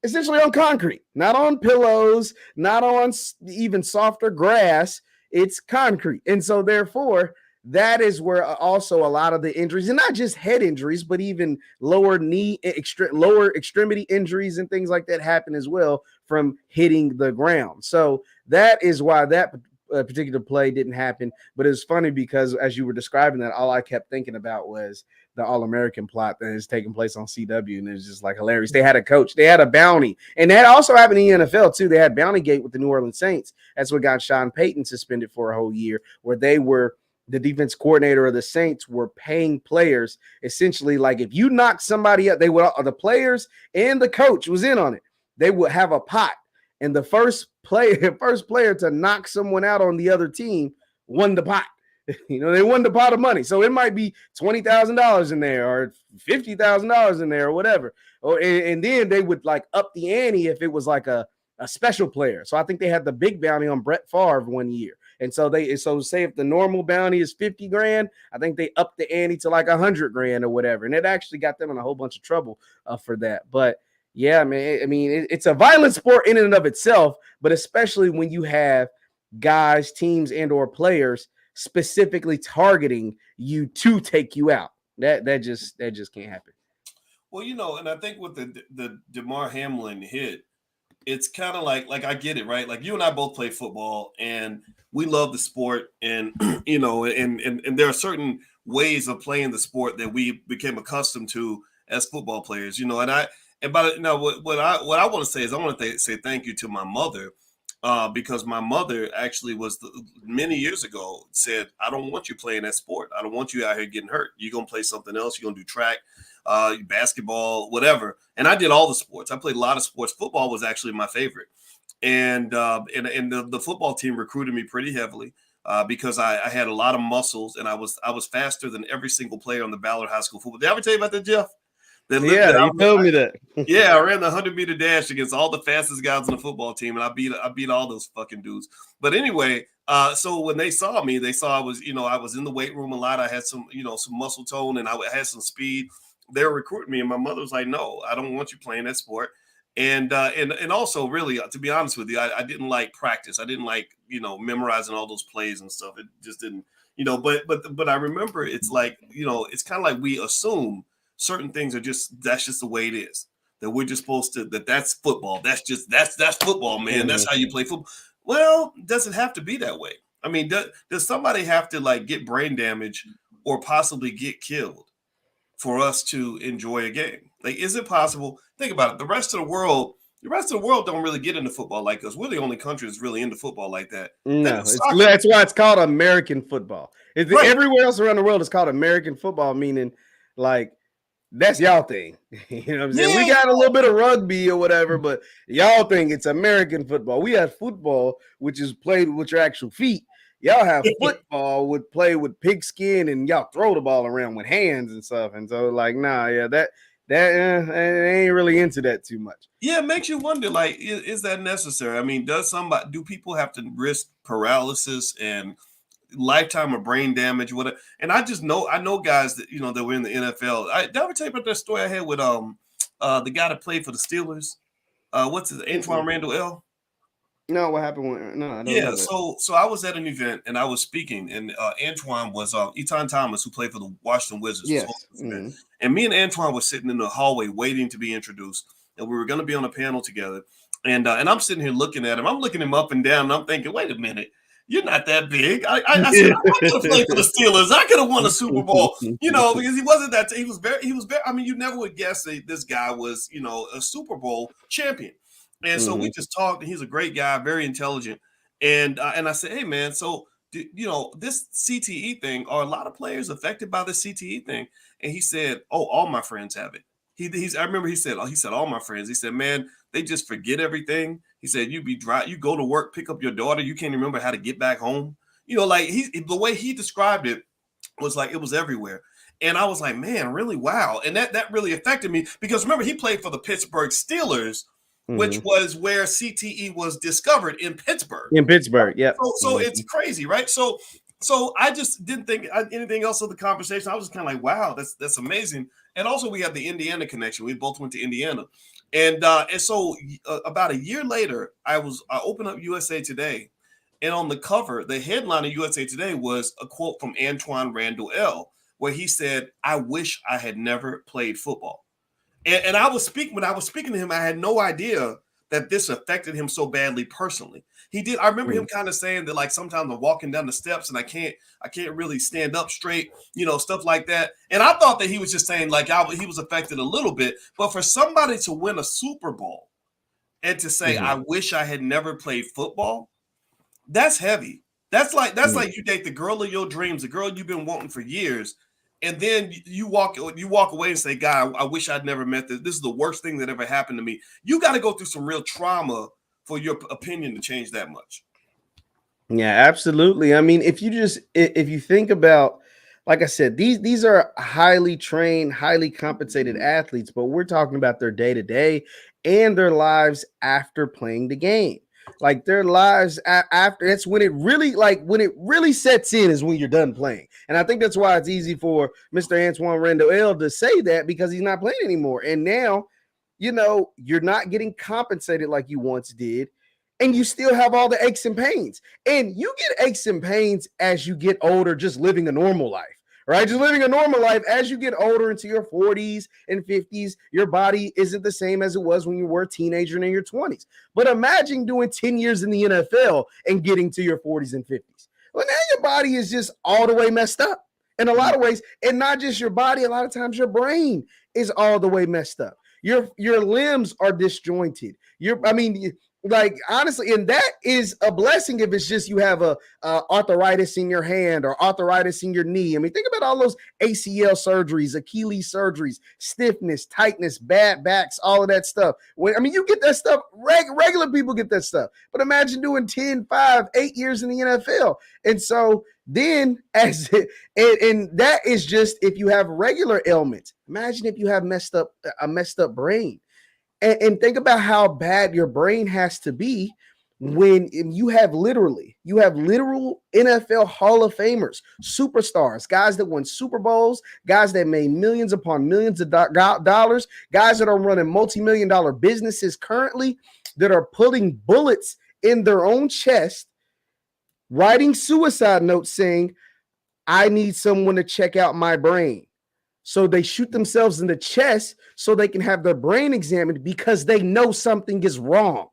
essentially on concrete, not on pillows, not on even softer grass. It's concrete. And so therefore, that is where also a lot of the injuries, and not just head injuries, but even lower extremity injuries and things like that happen as well from hitting the ground. So that is why that particular play didn't happen. But it's funny because as you were describing that, all I kept thinking about was the All-American plot that is taking place on CW, and it's just like hilarious. They had a coach, they had a bounty, and that also happened in the NFL too. They had bounty gate with the New Orleans Saints. That's what got Sean Payton suspended for a whole year, where the defense coordinator of the Saints were paying players essentially, like, if you knock somebody up, the players and the coach was in on it. They would have a pot, and the first player to knock someone out on the other team won the pot. They won the pot of money. So it might be $20,000 in there or $50,000 in there or whatever. And then they would like up the ante if it was like a special player. So I think they had the big bounty on Brett Favre one year. And so say if the normal bounty is $50,000, I think they upped the ante to like $100,000 or whatever. And it actually got them in a whole bunch of trouble for that. But yeah, man, I mean, it's a violent sport in and of itself, but especially when you have guys, teams, and or players specifically targeting you to take you out. That just can't happen. Well, and I think with the Damar Hamlin hit, it's kind of like I get it, right? Like you and I both play football and we love the sport, and and there are certain ways of playing the sport that we became accustomed to as football players, what I want to say is I want to say thank you to my mother. Because my mother actually many years ago said, I don't want you playing that sport. I don't want you out here getting hurt. You're going to play something else. You're going to do track, basketball, whatever. And I did all the sports. I played a lot of sports. Football was actually my favorite. And the football team recruited me pretty heavily because I had a lot of muscles and I was faster than every single player on the Ballard High School football. Did I ever tell you about that, Jeff? You told me that. Yeah, I ran the 100-meter dash against all the fastest guys on the football team, and I beat all those fucking dudes. But anyway, so when they saw me, they saw I was in the weight room a lot. I had some muscle tone, and I had some speed. they were recruiting me, and my mother was like, "No, I don't want you playing that sport." And also, really, to be honest with you, I didn't like practice. I didn't like, memorizing all those plays and stuff. It just didn't, But I remember it's like, it's kind of like we assume certain things that's just the way it is. That we're just supposed to, that's football. That's football, man. That's how you play football. Well, does it have to be that way? I mean, does somebody have to like get brain damage or possibly get killed for us to enjoy a game? Like, is it possible? Think about it. The rest of the world don't really get into football like us. We're the only country that's really into football like that. No, that's why it's called American football. Right. Everywhere else around the world is called American football, meaning like that's y'all thing. You know what I'm saying? Yeah. We got a little bit of rugby or whatever, but y'all think it's American football. We have football, which is played with your actual feet. Y'all have football would play with pigskin and y'all throw the ball around with hands and stuff. And so like, that ain't really into that too much. Yeah, it makes you wonder, like, is that necessary? I mean, do people have to risk paralysis and lifetime of brain damage? Whatever. And I know guys that, that were in the NFL. Did I ever tell you about that story I had with the guy that played for the Steelers? What's his Antoine Randall L? No, what happened? I don't know. So I was at an event and I was speaking, and Antoine was Eton Thomas, who played for the Washington Wizards. Yes. And me and Antoine were sitting in the hallway waiting to be introduced, and we were going to be on a panel together. And I'm sitting here looking at him. I'm looking him up and down, and I'm thinking, wait a minute, you're not that big. I said, I could have played for the Steelers. I could have won a Super Bowl, because he wasn't that. He was very. I mean, you never would guess that this guy was, a Super Bowl champion. And so we just talked, and he's a great guy, very intelligent. And I said, hey, man, so, this CTE thing, are a lot of players affected by the CTE thing? And he said, oh, all my friends have it. I remember he said, all my friends. He said, man, they just forget everything. He said, you be dry. You go to work, pick up your daughter. You can't remember how to get back home. Like the way he described it was like it was everywhere. And I was like, man, really? Wow. And that really affected me because remember, he played for the Pittsburgh Steelers, which was where CTE was discovered in Pittsburgh. Yeah. So it's crazy, right? So I just didn't think anything else of the conversation. I was just kind of like, wow, that's amazing. And also we have the Indiana connection. We both went to Indiana. And so about a year later, I opened up USA Today, and on the cover, the headline of USA Today was a quote from Antoine Randall L., where he said, I wish I had never played football. And when I was speaking to him, I had no idea that this affected him so badly personally. I remember him kind of saying that, like, sometimes I'm walking down the steps and I can't really stand up straight, stuff like that. And I thought that he was just saying like he was affected a little bit, but for somebody to win a Super Bowl and to say, I wish I had never played football, that's heavy. That's like you date the girl of your dreams, the girl you've been wanting for years. And then you walk away and say, God, I wish I'd never met this. This is the worst thing that ever happened to me. You got to go through some real trauma for your opinion to change that much. Yeah, absolutely. I mean, if you think about, like I said, these are highly trained, highly compensated athletes, but we're talking about their day-to-day and their lives after playing the game. Like their lives after, that's when it really sets in, is when you're done playing. And I think that's why it's easy for Mr. Antoine Randall L. to say that, because he's not playing anymore. And now, you're not getting compensated like you once did. And you still have all the aches and pains. And you get aches and pains as you get older, just living a normal life. Right? Just living a normal life. As you get older into your 40s and 50s, your body isn't the same as it was when you were a teenager and in your 20s. But imagine doing 10 years in the NFL and getting to your 40s and 50s. Well, now your body is just all the way messed up in a lot of ways. And not just your body, a lot of times your brain is all the way messed up. Your limbs are disjointed. Like, honestly, and that is a blessing if it's just you have a arthritis in your hand or arthritis in your knee. I mean, think about all those ACL surgeries, Achilles surgeries, stiffness, tightness, bad backs, all of that stuff. You get that stuff. Regular people get that stuff. But imagine doing 10, 5, 8 years in the NFL. And so then and that is just if you have regular ailments. Imagine if you have a messed up brain. And think about how bad your brain has to be when you have literal NFL Hall of Famers, superstars, guys that won Super Bowls, guys that made millions upon millions of dollars, guys that are running multi-million-dollar businesses currently, that are putting bullets in their own chest, writing suicide notes saying, I need someone to check out my brain. So they shoot themselves in the chest so they can have their brain examined because they know something is wrong.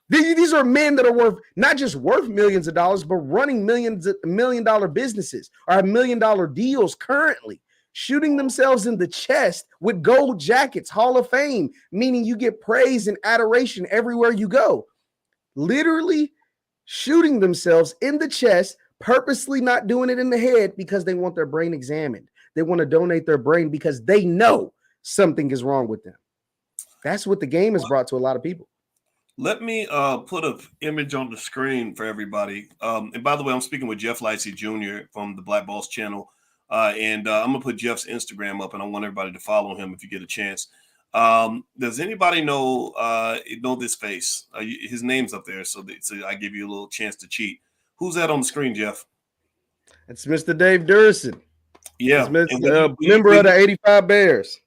These are men that are not just worth millions of dollars, but running million-dollar businesses or $1 million deals currently, shooting themselves in the chest with gold jackets, Hall of Fame, meaning you get praise and adoration everywhere you go. Literally shooting themselves in the chest, purposely not doing it in the head because they want their brain examined. They want to donate their brain because they know something is wrong with them. That's what the game has brought to a lot of people. Let me put an image on the screen for everybody. And by the way, I'm speaking with Jeff Lightsey Jr. from the Black Boss channel. And I'm going to put Jeff's Instagram up, and I want everybody to follow him if you get a chance. Does anybody know this face? His name's up there, so I give you a little chance to cheat. Who's that on the screen, Jeff? It's Mr. Dave Durson. Yeah. Member of the 85 Bears.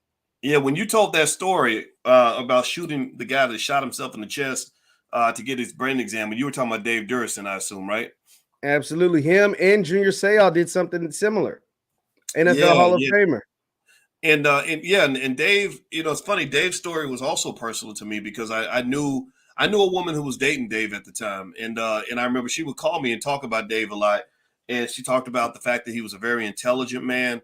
Yeah, when you told that story about shooting the guy that shot himself in the chest to get his brain examined, you were talking about Dave Durson, I assume, right? Absolutely. Him and Junior Seau did something similar. NFL Hall of Famer. And Dave, it's funny. Dave's story was also personal to me because I knew a woman who was dating Dave at the time, and I remember she would call me and talk about Dave a lot, and she talked about the fact that he was a very intelligent man.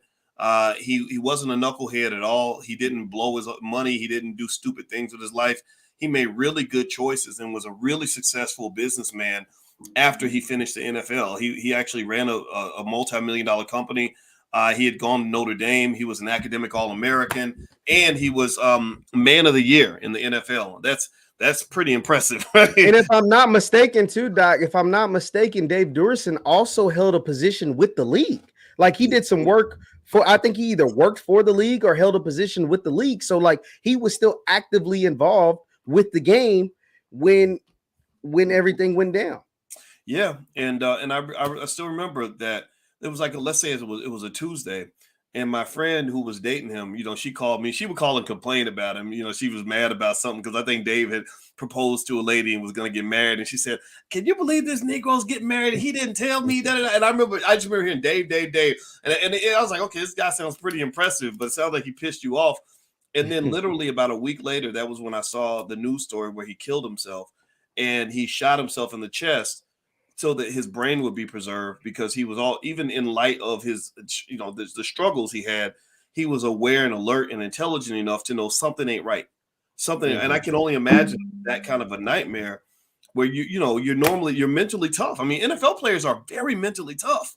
He wasn't a knucklehead at all. He didn't blow his money. He didn't do stupid things with his life. He made really good choices and was a really successful businessman after he finished the NFL. He actually ran a multi-million-dollar company. He had gone to Notre Dame. He was an academic All-American, and he was Man of the Year in the NFL. That's pretty impressive. Right? And if I'm not mistaken, too, Doc, Dave Durson also held a position with the league. Like he did some work I think he either worked for the league or held a position with the league. So like he was still actively involved with the game when everything went down. Yeah. And I still remember that it was like, let's say it was a Tuesday, and my friend who was dating him, she called me. She would call and complain about him. She was mad about something because I think Dave had proposed to a lady and was going to get married. And she said, "Can you believe this Negro's getting married? He didn't tell me that." And I just remember hearing Dave. And I was like, okay, this guy sounds pretty impressive, but it sounds like he pissed you off. And then literally about a week later, that was when I saw the news story where he killed himself, and he shot himself in the chest so that his brain would be preserved, because he was even in light of his, the struggles he had, he was aware and alert and intelligent enough to know something ain't right. And I can only imagine that kind of a nightmare where you're mentally tough. I mean, NFL players are very mentally tough,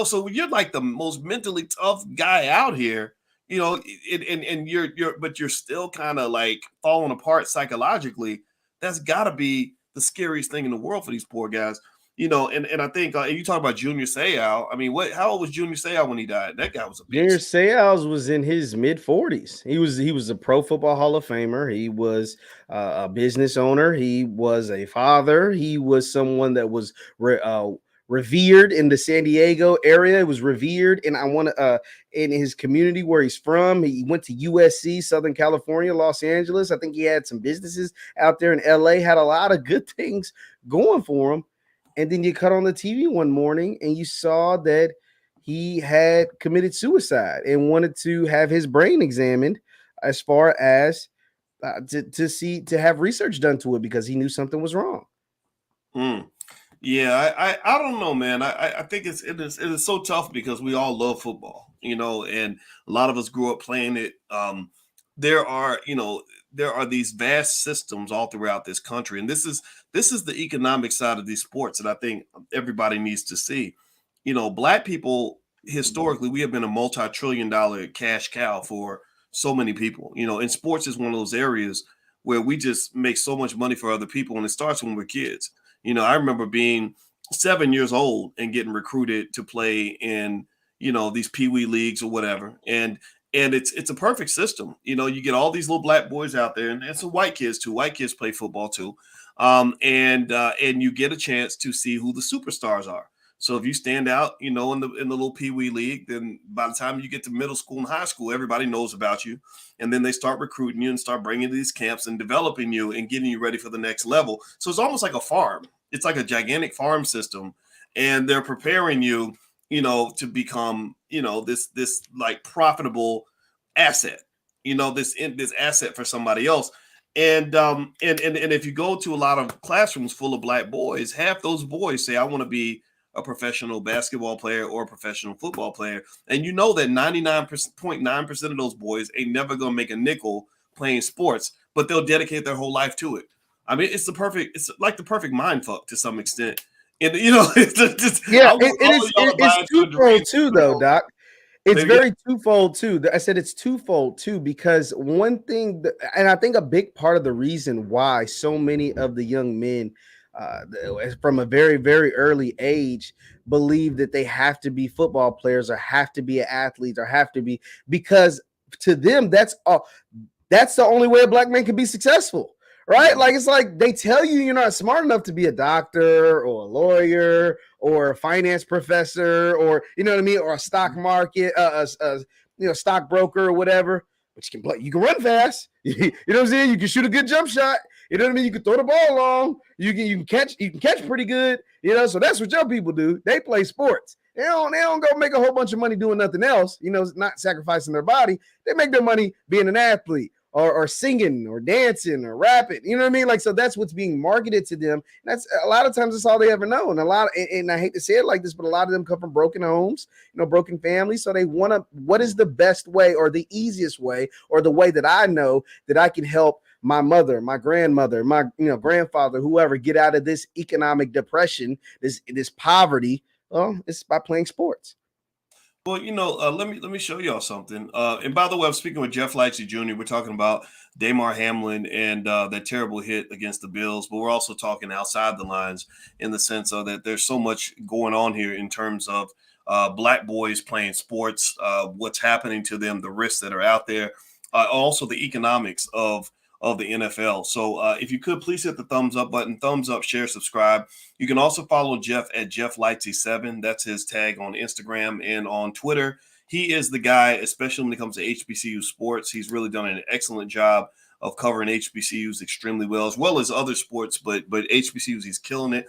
so you're like the most mentally tough guy out here, and you're still kind of like falling apart psychologically. That's gotta be the scariest thing in the world for these poor guys. And I think, and you talk about Junior Seau. I mean, how old was Junior Seau when he died? That guy was a beast. Junior Seau was in his mid-40s. He was a Pro Football Hall of Famer. He was a business owner. He was a father. He was someone that was revered in the San Diego area. It was revered, and in his community where he's from. He went to USC, Southern California, Los Angeles. I think he had some businesses out there in LA. Had a lot of good things going for him. And then you cut on the TV one morning and you saw that he had committed suicide and wanted to have his brain examined, as far as to have research done to it, because he knew something was wrong. Yeah, I don't know, man. I think it is so tough because we all love football, and a lot of us grew up playing it. There are these vast systems all throughout this country, and this is the economic side of these sports that I think everybody needs to see. Black people, historically, we have been a multi-trillion-dollar cash cow for so many people. And sports is one of those areas where we just make so much money for other people, and it starts when we're kids. I remember being 7 years old and getting recruited to play in, these peewee leagues or whatever. And And it's a perfect system. You know, you get all these little black boys out there, and some white kids too. White kids play football too, and you get a chance to see who the superstars are. So if you stand out, you know, in the little Pee Wee league, then by the time you get to middle school and high school, everybody knows about you, and then they start recruiting you and start bringing you to these camps and developing you and getting you ready for the next level. So it's almost like a farm. It's like a gigantic farm system, and they're preparing you, you know, to become, you know, this like profitable asset, you know, this asset for somebody else. And if you go to a lot of classrooms full of black boys, half those boys say, I want to be a professional basketball player or a professional football player. And you know that 99.9% of those boys ain't never going to make a nickel playing sports, but they'll dedicate their whole life to it. I mean, it's like the perfect mind fuck to some extent. And, you know, it's just, it's twofold too, though, Doc. It's very twofold too. I said it's twofold too, because one thing, and I think a big part of the reason why so many of the young men from a very, very early age believe that they have to be football players or have to be athletes or have to be, because to them, that's the only way a black man can be successful. Right? Like, it's like they tell you you're not smart enough to be a doctor or a lawyer or a finance professor or, you know what I mean, or a stock market, stockbroker or whatever, but you can play, you can run fast. You know what I'm saying? You can shoot a good jump shot. You know what I mean? You can throw the ball long. You can catch pretty good. You know, so that's what young people do. They play sports. They don't go make a whole bunch of money doing nothing else, you know, not sacrificing their body. They make their money being an athlete. Or singing or dancing or rapping, you know what I mean? Like, so that's what's being marketed to them. That's a lot of times that's all they ever know. And and I hate to say it like this, but a lot of them come from broken homes, you know, broken families. So they want to, what is the best way or the easiest way or the way that I know that I can help my mother, my grandmother, my, you know, grandfather, whoever, get out of this economic depression, this poverty? Well, it's by playing sports. Well, you know, let me show y'all something. And by the way, I'm speaking with Jeff Lightsey Jr. We're talking about Damar Hamlin and that terrible hit against the Bills, but we're also talking outside the lines in the sense of that there's so much going on here in terms of black boys playing sports, what's happening to them, the risks that are out there, also the economics of the NFL. So if you could please hit the thumbs up button, thumbs up, share, subscribe. You can also follow Jeff at Jeff Lightsey7. That's his tag on Instagram and on Twitter. He is the guy, especially when it comes to HBCU sports. He's really done an excellent job of covering HBCUs extremely well as other sports, but HBCUs, he's killing it.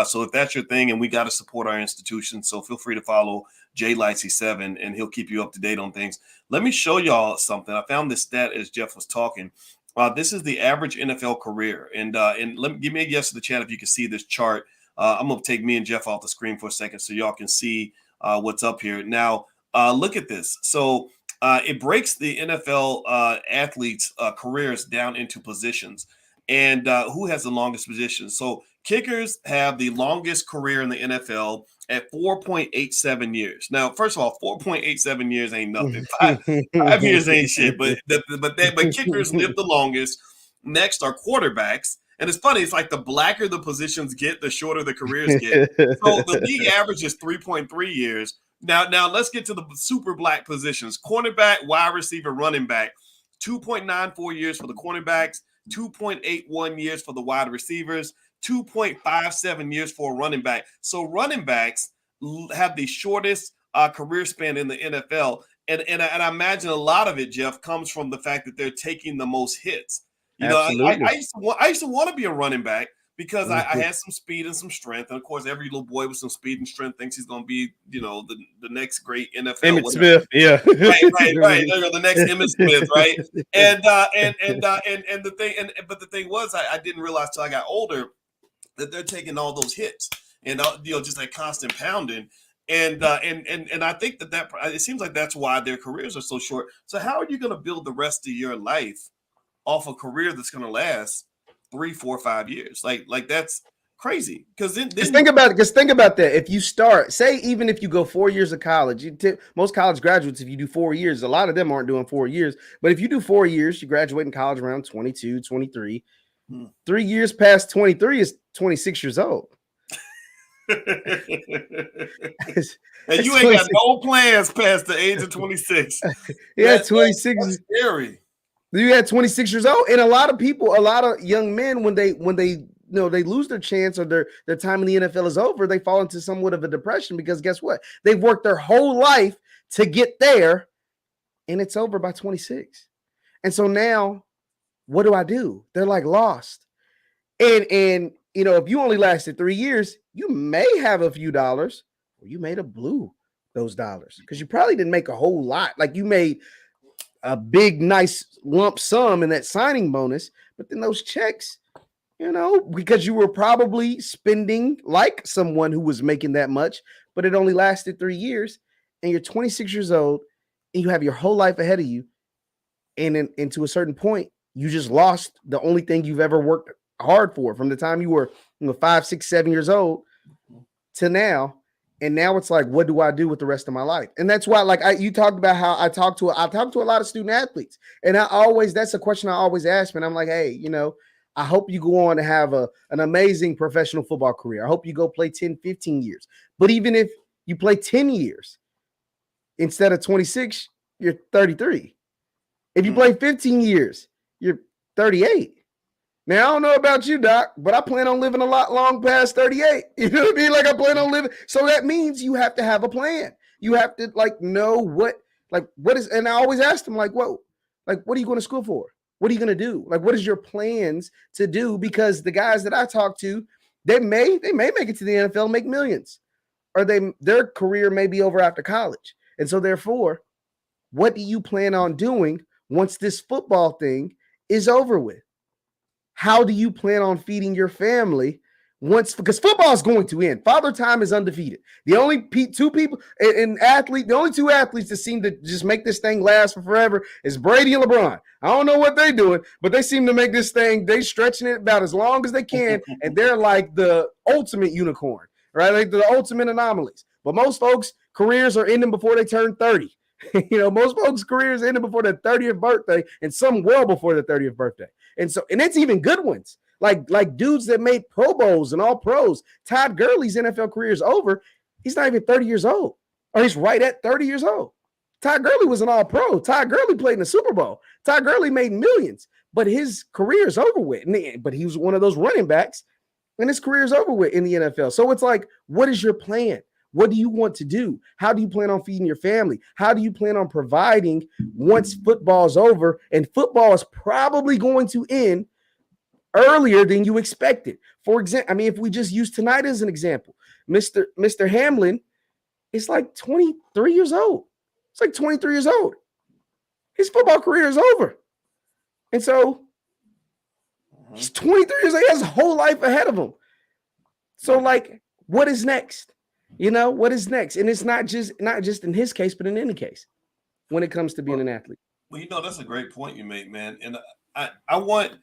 So if that's your thing, and we got to support our institution, so feel free to follow J Lightsey7, and he'll keep you up to date on things. Let me show y'all something. I found this stat as Jeff was talking. This is the average NFL career, and give me a yes to the chat if you can see this chart. I'm gonna take me and Jeff off the screen for a second so y'all can see what's up here. Now, look at this. So it breaks the NFL athletes' careers down into positions, and who has the longest position. So kickers have the longest career in the NFL at 4.87 years. Now, first of all, 4.87 years ain't nothing. 5 years ain't shit, but kickers live the longest. Next are quarterbacks. And it's funny, it's like the blacker the positions get, the shorter the careers get. So the league average is 3.3 years. Now let's get to the super black positions. Cornerback, wide receiver, running back. 2.94 years for the cornerbacks, 2.81 years for the wide receivers, 2.57 years for a running back. So running backs have the shortest career span in the NFL. And I imagine a lot of it, Jeff, comes from the fact that they're taking the most hits. You know, I used to want to be a running back because I had some speed and some strength. And, of course, every little boy with some speed and strength thinks he's going to be, you know, the next great NFL. Emmitt Smith, yeah. Right. The next Emmitt Smith, right? But the thing was, I didn't realize till I got older that they're taking all those hits and, you know, just like constant pounding. And I think that it seems like that's why their careers are so short. So how are you going to build the rest of your life off a career that's going to last 3, 4, 5 years? Like that's crazy. Because then think about that. If you start, say, even if you go 4 years of college, most college graduates, if you do 4 years, a lot of them aren't doing 4 years. But if you do 4 years, you graduate in college around 22, 23. 3 years past 23 is 26 years old. And you ain't got no plans past the age of 26. Yeah, 26. That's scary. You had 26 years old, and a lot of young men, when they they lose their chance or their time in the NFL is over, they fall into somewhat of a depression because guess what? They've worked their whole life to get there, and it's over by 26. And so now, what do? They're like lost. And if you only lasted 3 years, you may have a few dollars, or you may have blew those dollars because you probably didn't make a whole lot. Like you made a big, nice lump sum in that signing bonus, but then those checks, because you were probably spending like someone who was making that much, but it only lasted 3 years, and you're 26 years old, and you have your whole life ahead of you, and to a certain point, you just lost the only thing you've ever worked hard for from the time you were 5, 6, 7 years old to now. And now it's like, what do I do with the rest of my life? And that's why, you talked about how I talk to a lot of student athletes, and that's a question I always ask, and I'm like, hey, I hope you go on to have an amazing professional football career. I hope you go play 10, 15 years. But even if you play 10 years instead of 26, you're 33. If you play 15 years, you're 38. Now, I don't know about you, Doc, but I plan on living a lot long past 38. You know what I mean? Like I plan on living. So that means you have to have a plan. You have to know what is, and I always ask them what are you going to school for? What are you going to do? What is your plans to do? Because the guys that I talk to, they may make it to the NFL, make millions, or their career may be over after college. And so therefore, what do you plan on doing once this football thing is over with? How do you plan on feeding your family because football is going to end? Father Time is undefeated. The only two people the only two athletes that seem to just make this thing last for forever is Brady and LeBron. I don't know what they're doing, but they seem to make this thing, they stretching it about as long as they can, and they're like the ultimate unicorn, right? Like the ultimate anomalies. But most folks' careers are ending before they turn 30. Most folks' careers ended before their 30th birthday, and some well before their 30th birthday. And it's even good ones, like dudes that made Pro Bowls and all pros. Todd Gurley's NFL career is over. He's not even 30 years old, or he's right at 30 years old. Todd Gurley was an all pro. Todd Gurley played in the Super Bowl. Todd Gurley made millions, but his career is over with. But he was one of those running backs, and his career is over with in the NFL. So it's like, what is your plan? What do you want to do? How do you plan on feeding your family? How do you plan on providing once football's over? And football is probably going to end earlier than you expected. For example, if we just use tonight as an example, Mr. Hamlin is like 23 years old. It's like 23 years old. His football career is over. And so he's 23 years old. He has a whole life ahead of him. So what is next? What is next? And it's not just in his case, but in any case, when it comes to being an athlete. Well, that's a great point you make, man. And I want,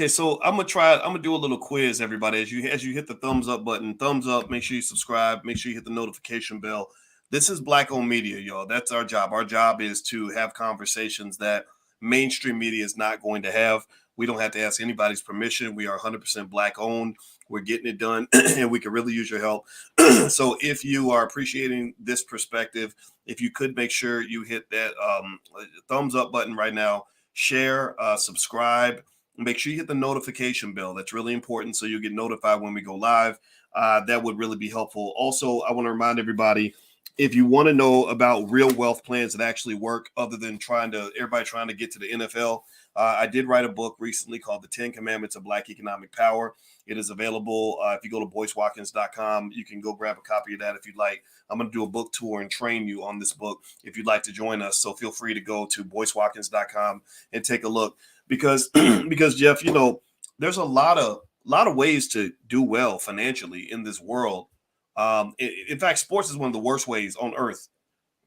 so I'm gonna do a little quiz, everybody. As you hit the thumbs up button, make sure you subscribe, make sure you hit the notification bell. This is Black-owned media, y'all. That's our job. Our job is to have conversations that mainstream media is not going to have. We don't have to ask anybody's permission. We are 100% Black-owned. We're getting it done, and we could really use your help. So if you are appreciating this perspective, if you could make sure you hit that thumbs up button right now, share, subscribe, make sure you hit the notification bell. That's really important, so you'll get notified when we go live. That would really be helpful. Also, I want to remind everybody, if you want to know about real wealth plans that actually work, other than everybody trying to get to the NFL, I did write a book recently called The 10 Commandments of Black Economic Power. It is available. If you go to boycewatkins.com, you can go grab a copy of that if you'd like. I'm going to do a book tour and train you on this book if you'd like to join us. So feel free to go to boycewatkins.com and take a look because Jeff, there's a lot of ways to do well financially in this world. In fact, sports is one of the worst ways on earth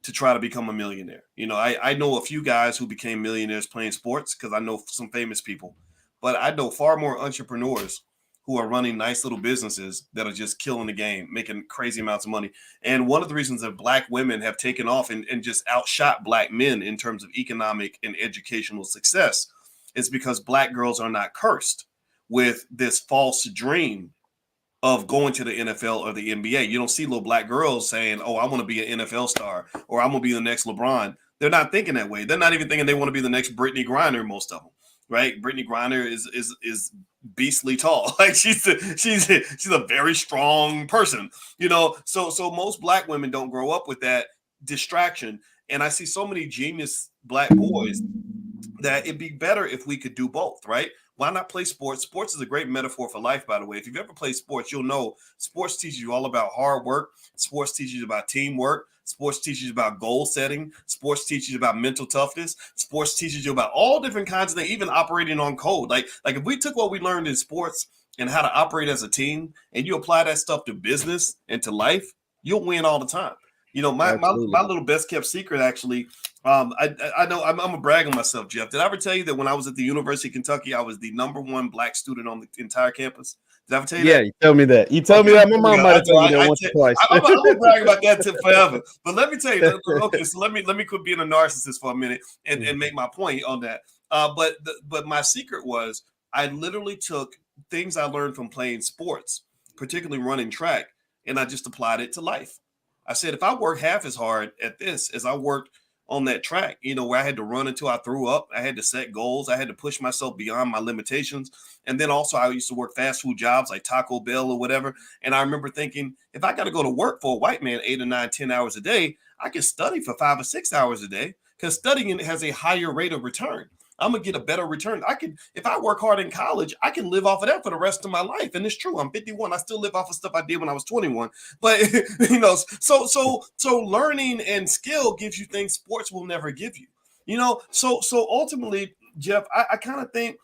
to try to become a millionaire. I know a few guys who became millionaires playing sports because I know some famous people, but I know far more entrepreneurs who are running nice little businesses that are just killing the game, making crazy amounts of money. And one of the reasons that Black women have taken off and just outshot Black men in terms of economic and educational success is because Black girls are not cursed with this false dream of going to the NFL or the NBA. You don't see little black girls saying, "Oh, I want to be an NFL star," or "I'm gonna be the next LeBron." They're not thinking that way. They're not even thinking they want to be the next Brittany Griner. Most of them, right? Brittany Griner is beastly tall. Like she's a very strong person, you know. So most black women don't grow up with that distraction. And I see so many genius black boys that it'd be better if we could do both, right? Why not play sports? Sports is a great metaphor for life, by the way. If you've ever played sports, you'll know sports teaches you all about hard work. Sports teaches you about teamwork. Sports teaches you about goal setting. Sports teaches you about mental toughness. Sports teaches you about all different kinds of things, even operating on code. Like if we took what we learned in sports and how to operate as a team, and you apply that stuff to business and to life, you'll win all the time. You know, my little best kept secret, actually. I know I'm gonna brag on myself, Jeff. Did I ever tell you that when I was at the University of Kentucky, I was the #1 black student on the entire campus? Did I ever tell you that? Yeah, you told me that. You told me that. My mom might have told you that once or twice. I'm gonna brag about that forever. But let me tell you, okay, so let me quit being a narcissist for a minute and make my point on that. But my secret was I literally took things I learned from playing sports, particularly running track, and I just applied it to life. I said, if I work half as hard at this as I worked on that track, you know, where I had to run until I threw up, I had to set goals, I had to push myself beyond my limitations. And then also I used to work fast food jobs like Taco Bell or whatever. And I remember thinking, if I got to go to work for a white man 8 or 9, 10 hours a day, I can study for 5 or 6 hours a day, because studying has a higher rate of return. I'm gonna get a better return. If I work hard in college, I can live off of that for the rest of my life. And it's true. I'm 51. I still live off of stuff I did when I was 21. But you know, so learning and skill gives you things sports will never give you. You know, so ultimately, Jeff, I kind of think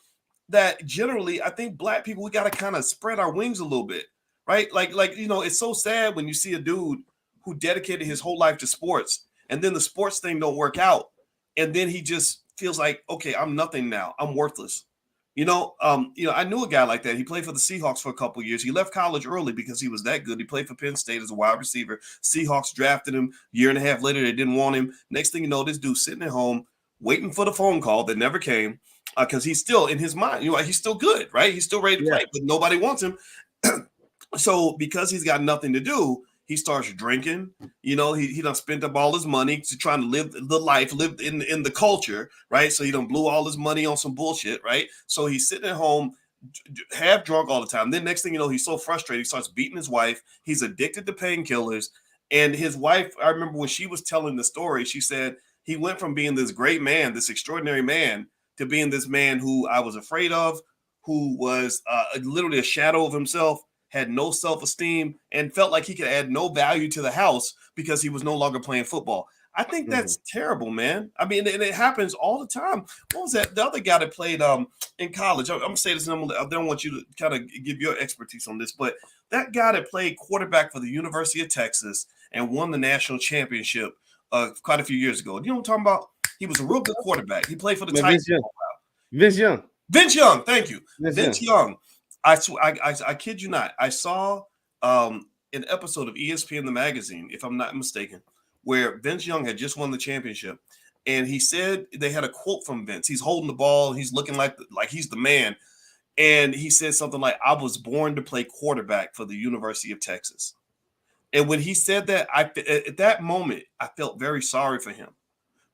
that generally, I think black people, we got to kind of spread our wings a little bit, right? Like you know, it's so sad when you see a dude who dedicated his whole life to sports, and then the sports thing don't work out, and then he just feels like, okay, I'm nothing now. I'm worthless. You know, I knew a guy like that. He played for the Seahawks for a couple of years. He left college early because he was that good. He played for Penn State as a wide receiver. Seahawks drafted him. Year and a half later, they didn't want him. Next thing you know, this dude sitting at home waiting for the phone call that never came, because he's still in his mind. You know, he's still good, right? He's still ready to play, but nobody wants him. So because he's got nothing to do, he starts drinking. You know, he done spent up all his money to trying to live the life, live in the culture, right? So he done blew all his money on some bullshit, right? So he's sitting at home, half drunk all the time. Then next thing you know, he's so frustrated, he starts beating his wife. He's addicted to painkillers. And his wife, I remember when she was telling the story, she said he went from being this great man, this extraordinary man, to being this man who I was afraid of, who was literally a shadow of himself, had no self-esteem, and felt like he could add no value to the house because he was no longer playing football. I think that's terrible, man. I mean, and it happens all the time. What was that? The other guy that played in college. I'm gonna say this, and I don't want you to kind of give your expertise on this, but that guy that played quarterback for the University of Texas and won the national championship quite a few years ago. You know what I'm talking about? He was a real good quarterback. He played for the Titans. Vince Young. Vince Young. Thank you. Vince Young. I kid you not. I saw an episode of ESPN the magazine, if I'm not mistaken, where Vince Young had just won the championship, and he said they had a quote from Vince. He's holding the ball, and he's looking like he's the man, and he said something like, "I was born to play quarterback for the University of Texas." And when he said that, at that moment, I felt very sorry for him,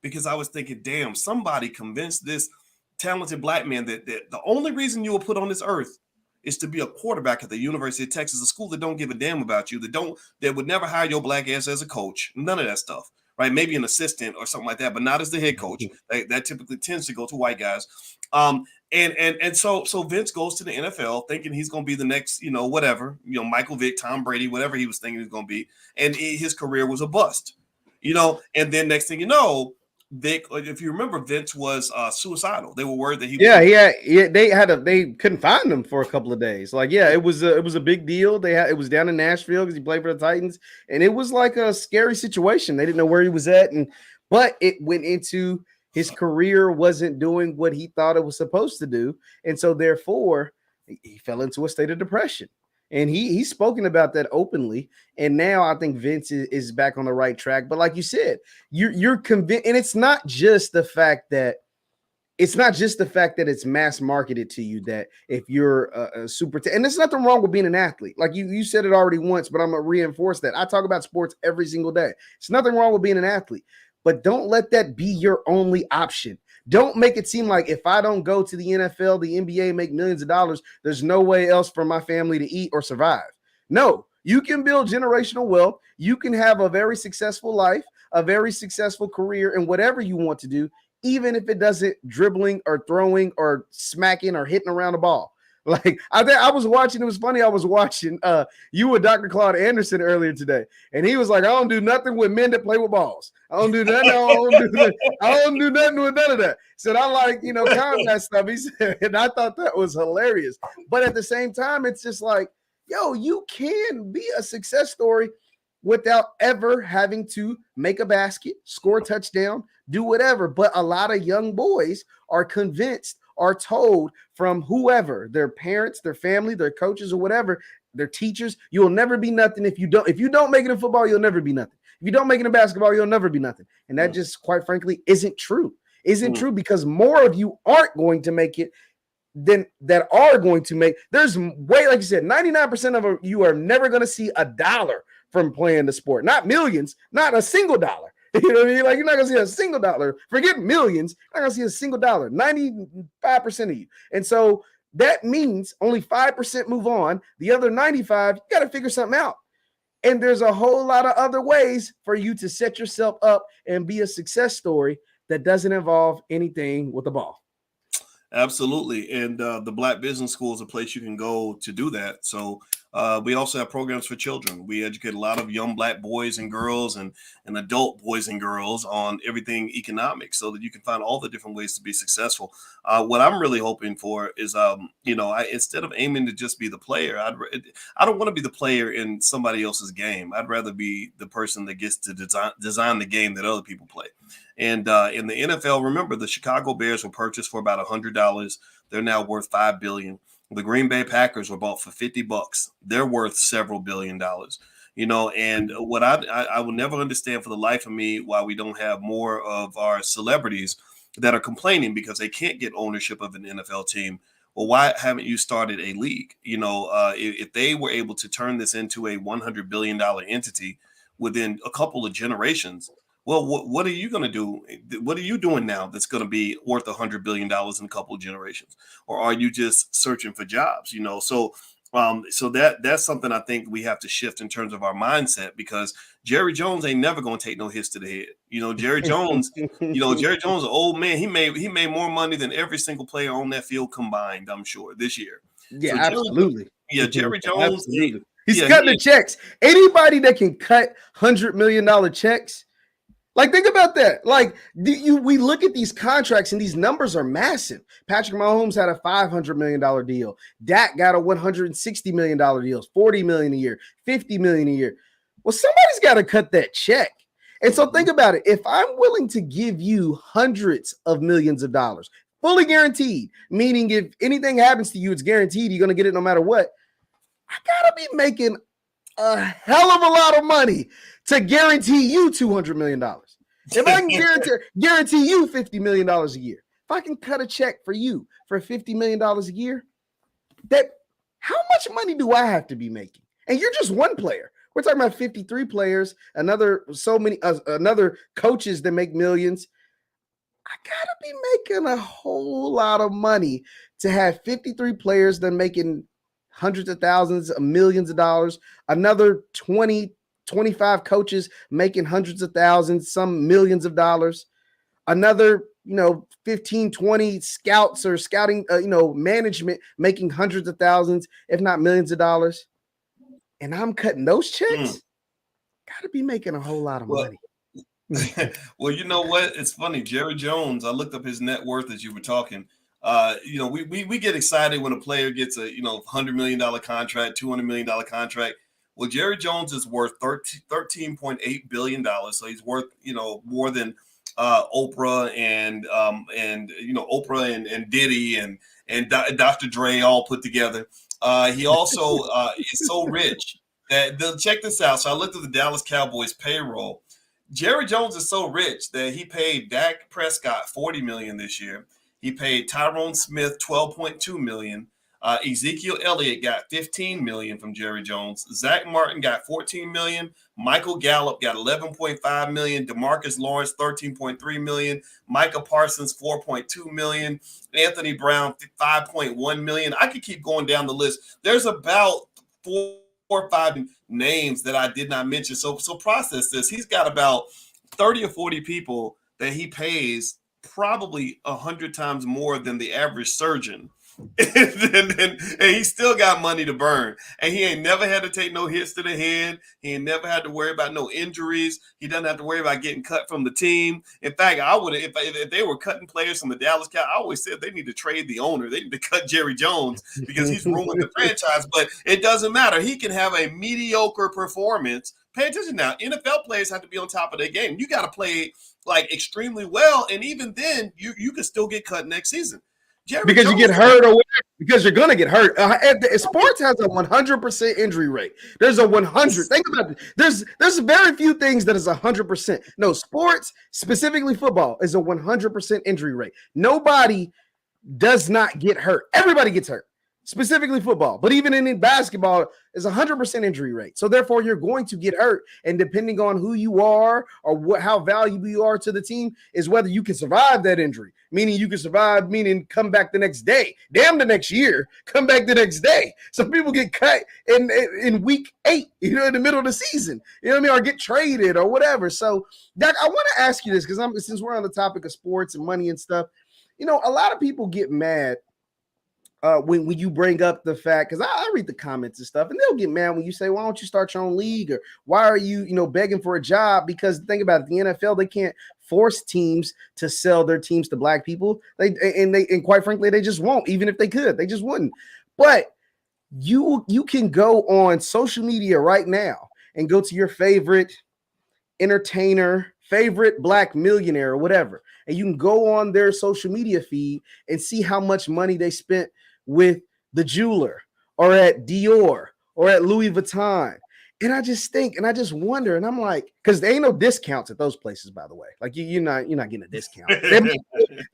because I was thinking, damn, somebody convinced this talented black man that the only reason you were put on this earth is to be a quarterback at the University of Texas, a school that don't give a damn about you, that would never hire your black ass as a coach, none of that stuff, right? Maybe an assistant or something like that, but not as the head coach. That typically tends to go to white guys. And so Vince goes to the NFL thinking he's going to be the next, you know, whatever, you know, Michael Vick, Tom Brady, whatever he was thinking he was going to be, and his career was a bust, you know. And then next thing you know, Vic, if you remember, Vince was suicidal. They were worried that he was they couldn't find him for a couple of days. Like, it was a big deal. It was down in Nashville because he played for the Titans, and it was like a scary situation. They didn't know where he was at, but it went into his career wasn't doing what he thought it was supposed to do, and so therefore he fell into a state of depression. And he's spoken about that openly. And now I think Vince is back on the right track. But like you said, you're convinced. And it's not just the fact that it's not just the fact that it's mass marketed to you that if you're a super and there's nothing wrong with being an athlete. Like you said it already once, but I'm gonna reinforce that. I talk about sports every single day. There's nothing wrong with being an athlete, but don't let that be your only option. Don't make it seem like if I don't go to the NFL, the NBA, make millions of dollars, there's no way else for my family to eat or survive. No, you can build generational wealth. You can have a very successful life, a very successful career in whatever you want to do, even if it doesn't dribbling or throwing or smacking or hitting around the ball. Like I was watching, it was funny. I was watching you with Dr. Claude Anderson earlier today, and he was like, I don't do nothing with men that play with balls. I don't do nothing. I don't do nothing with none of that. Said I like, combat stuff. He said, and I thought that was hilarious. But at the same time, it's just like, yo, you can be a success story without ever having to make a basket, score a touchdown, do whatever. But a lot of young boys are convinced, are told from whoever, their parents, their family, their coaches, or whatever, their teachers, you'll never be nothing if you don't make it in football, you'll never be nothing. If you don't make it in basketball, you'll never be nothing. And that just, quite frankly, isn't true. Isn't true, because more of you aren't going to make it than that are going to make. There's way, like you said, 99% of you are never going to see $1 from playing the sport. Not millions, not a single dollar. You know what I mean? Like, you're not going to see a single dollar. Forget millions. You're not going to see a single dollar. 95% of you. And so that means only 5% move on. The other 95, you got to figure something out. And there's a whole lot of other ways for you to set yourself up and be a success story that doesn't involve anything with the ball. Absolutely. And the Black Business School is a place you can go to do that. So we also have programs for children. We educate a lot of young Black boys and girls and adult boys and girls on everything economics so that you can find all the different ways to be successful. What I'm really hoping for is, instead of aiming to just be the player, I don't want to be the player in somebody else's game. I'd rather be the person that gets to design the game that other people play. And in the NFL, remember, the Chicago Bears were purchased for about $100. They're now worth $5 billion. The Green Bay Packers were bought for $50. They're worth several $1 billion. And what I will never understand for the life of me why we don't have more of our celebrities that are complaining because they can't get ownership of an NFL team. Well, why haven't you started a league? If they were able to turn this into a $100 billion entity within a couple of generations, well, what are you going to do? What are you doing now that's going to be worth $100 billion in a couple of generations? Or are you just searching for jobs? So that's something I think we have to shift in terms of our mindset, because Jerry Jones ain't never going to take no hits to the head. Jerry Jones, Jerry Jones, an old man, he made more money than every single player on that field combined, I'm sure, this year. Yeah, so absolutely. Jerry Jones. He's cutting the checks. Anybody that can cut $100 million checks, like, think about that. Like, we look at these contracts and these numbers are massive. Patrick Mahomes had a $500 million deal. Dak got a $160 million deal, $40 million a year, $50 million a year. Well, somebody's got to cut that check. And so think about it. If I'm willing to give you hundreds of millions of dollars, fully guaranteed, meaning if anything happens to you, it's guaranteed you're going to get it no matter what, I got to be making a hell of a lot of money to guarantee you $200 million. If I can guarantee you $50 million a year, if I can cut a check for you for $50 million a year, how much money do I have to be making? And you're just one player. We're talking about 53 players, another coaches that make millions. I gotta be making a whole lot of money to have 53 players that are making hundreds of thousands of millions of dollars, another 25 coaches making hundreds of thousands, some millions of dollars, another 15, 20 scouts or scouting management making hundreds of thousands, if not millions of dollars, and I'm cutting those checks. Gotta be making a whole lot of money. Well, you know what? It's funny. Jerry Jones, I looked up his net worth as you were talking. We get excited when a player gets a $100 million contract, $200 million contract. Well, Jerry Jones is worth $13.8 billion. So he's worth more than Oprah and Oprah and Diddy and Dr. Dre all put together. He also is so rich that check this out. So I looked at the Dallas Cowboys payroll. Jerry Jones is so rich that he paid Dak Prescott $40 million this year. He paid Tyrone Smith $12.2 million. Ezekiel Elliott got $15 million from Jerry Jones. Zach Martin got $14 million. Michael Gallup got $11.5 million. DeMarcus Lawrence $13.3 million. Micah Parsons $4.2 million. Anthony Brown $5.1 million. I could keep going down the list. There's about 4 or 5 names that I did not mention. So process this. He's got about 30 or 40 people that he pays probably 100 times more than the average surgeon. and he still got money to burn, and he ain't never had to take no hits to the head. He ain't never had to worry about no injuries. He doesn't have to worry about getting cut from the team. In fact, I would if they were cutting players from the Dallas Cowboys, I always said they need to trade the owner. They need to cut Jerry Jones because he's ruined the franchise. But it doesn't matter. He can have a mediocre performance. Pay attention now. NFL players have to be on top of their game. You got to play like extremely well, and even then, you can still get cut next season. Because you get hurt or whatever, because you're going to get hurt. Sports has a 100% injury rate. There's a 100. Think about it. There's very few things that is 100%. No, sports, specifically football, is a 100% injury rate. Nobody does not get hurt. Everybody gets hurt, specifically football. But even in basketball, is 100% injury rate. So therefore, you're going to get hurt. And depending on who you are or how valuable you are to the team is whether you can survive that injury. Meaning you can survive, meaning come back the next day. Damn, the next year, come back the next day. Some people get cut in week 8, in the middle of the season, or get traded or whatever. So, Doc, I want to ask you this because since we're on the topic of sports and money and stuff, a lot of people get mad when you bring up the fact, because I read the comments and stuff, and they'll get mad when you say, why don't you start your own league? Or why are you, begging for a job? Because think about it, the NFL, they can't force teams to sell their teams to black people. And quite frankly, they just won't. Even if they could, they just wouldn't. But you can go on social media right now and go to your favorite entertainer, favorite black millionaire or whatever, and you can go on their social media feed and see how much money they spent with the jeweler or at Dior or at Louis Vuitton. And I just think, and I just wonder, and I'm like, because there ain't no discounts at those places, by the way. Like you're not getting a discount. They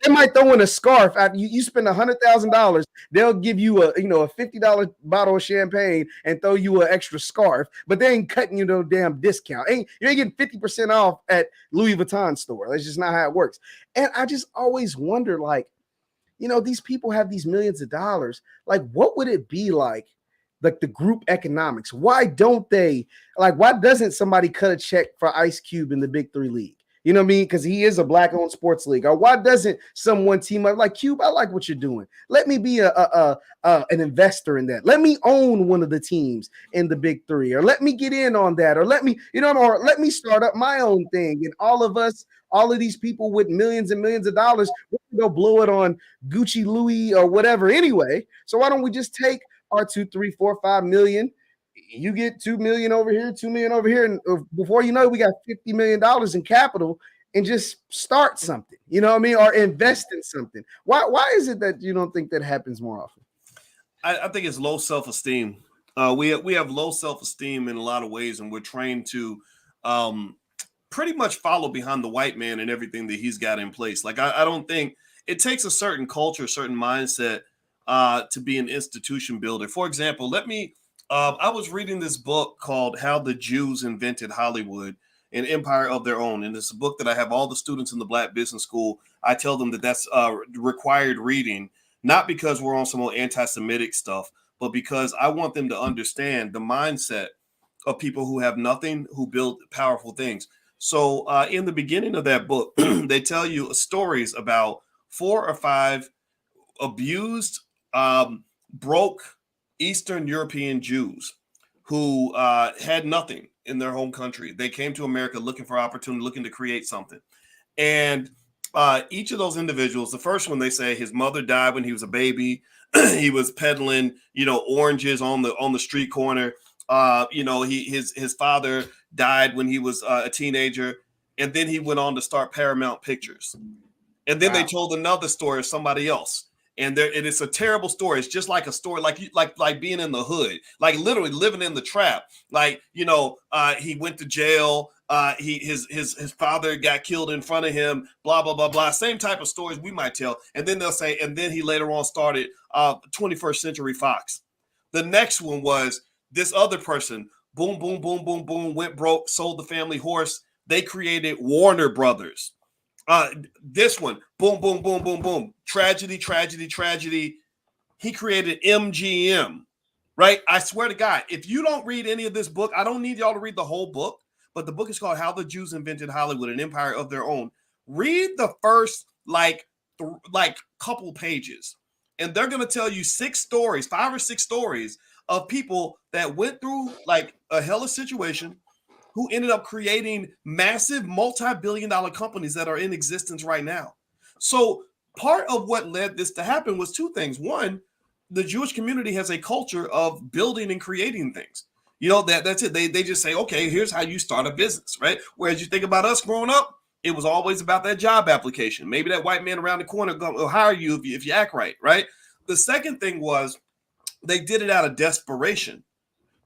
might throw in a scarf after you spend $100,000. They'll give you a $50 bottle of champagne and throw you an extra scarf, but they ain't cutting you no damn discount. You ain't getting 50% off at Louis Vuitton store. That's just not how it works. And I just always wonder, like, these people have these millions of dollars. Like, what would it be like the group economics? Why doesn't somebody cut a check for Ice Cube in the Big 3 league? You know what I mean? Because he is a black-owned sports league. Or why doesn't someone team up like Cube? I like what you're doing. Let me be an investor in that. Let me own one of the teams in the Big 3, or let me get in on that, or let me, or let me start up my own thing. And all of these people with millions and millions of dollars, we're gonna go blow it on Gucci, Louis, or whatever anyway. So why don't we just take our 2, 3, 4, 5 million? You get 2 million over here, 2 million over here, and before you know it, we got $50 million in capital, and just start something, or invest in something. Why is it that you don't think that happens more often? I think it's low self-esteem. We have low self-esteem in a lot of ways, and we're trained to pretty much follow behind the white man and everything that he's got in place. Like I don't think it takes a certain culture, a certain mindset to be an institution builder. For example, I was reading this book called How the Jews Invented Hollywood, an Empire of Their Own. And it's a book that I have all the students in the Black Business School. I tell them that that's required reading, not because we're on some more anti-Semitic stuff, but because I want them to understand the mindset of people who have nothing, who build powerful things. So in the beginning of that book, they tell you stories about 4 or 5 abused, broke Eastern European Jews who had nothing in their home country. They came to America looking for opportunity, looking to create something. And each of those individuals, the first one, they say his mother died when he was a baby. He was peddling, oranges on the street corner. His father died when he was a teenager. And then he went on to start Paramount Pictures. And then They told another story of somebody else. And it's a terrible story. It's just like a story, like being in the hood, like literally living in the trap. Like, he went to jail. His father got killed in front of him, blah, blah, blah, blah. Same type of stories we might tell. And then they'll say, and then he later on started 21st Century Fox. The next one was this other person, boom, boom, boom, boom, boom, went broke, sold the family horse. They created Warner Brothers. This one, boom, boom, boom, boom, boom. Tragedy, tragedy, tragedy. He created MGM, right? I swear to God, if you don't read any of this book, I don't need y'all to read the whole book, but the book is called How the Jews Invented Hollywood, an Empire of Their Own. Read the first like couple pages, and they're going to tell you 5 or 6 stories of people that went through like a hellish situation, who ended up creating massive multi-billion-dollar companies that are in existence right now. So part of what led this to happen was 2 things. One, the Jewish community has a culture of building and creating things. That's it. They just say, okay, here's how you start a business, right? Whereas you think about us growing up, it was always about that job application. Maybe that white man around the corner will hire you if you act right, right? The second thing was they did it out of desperation.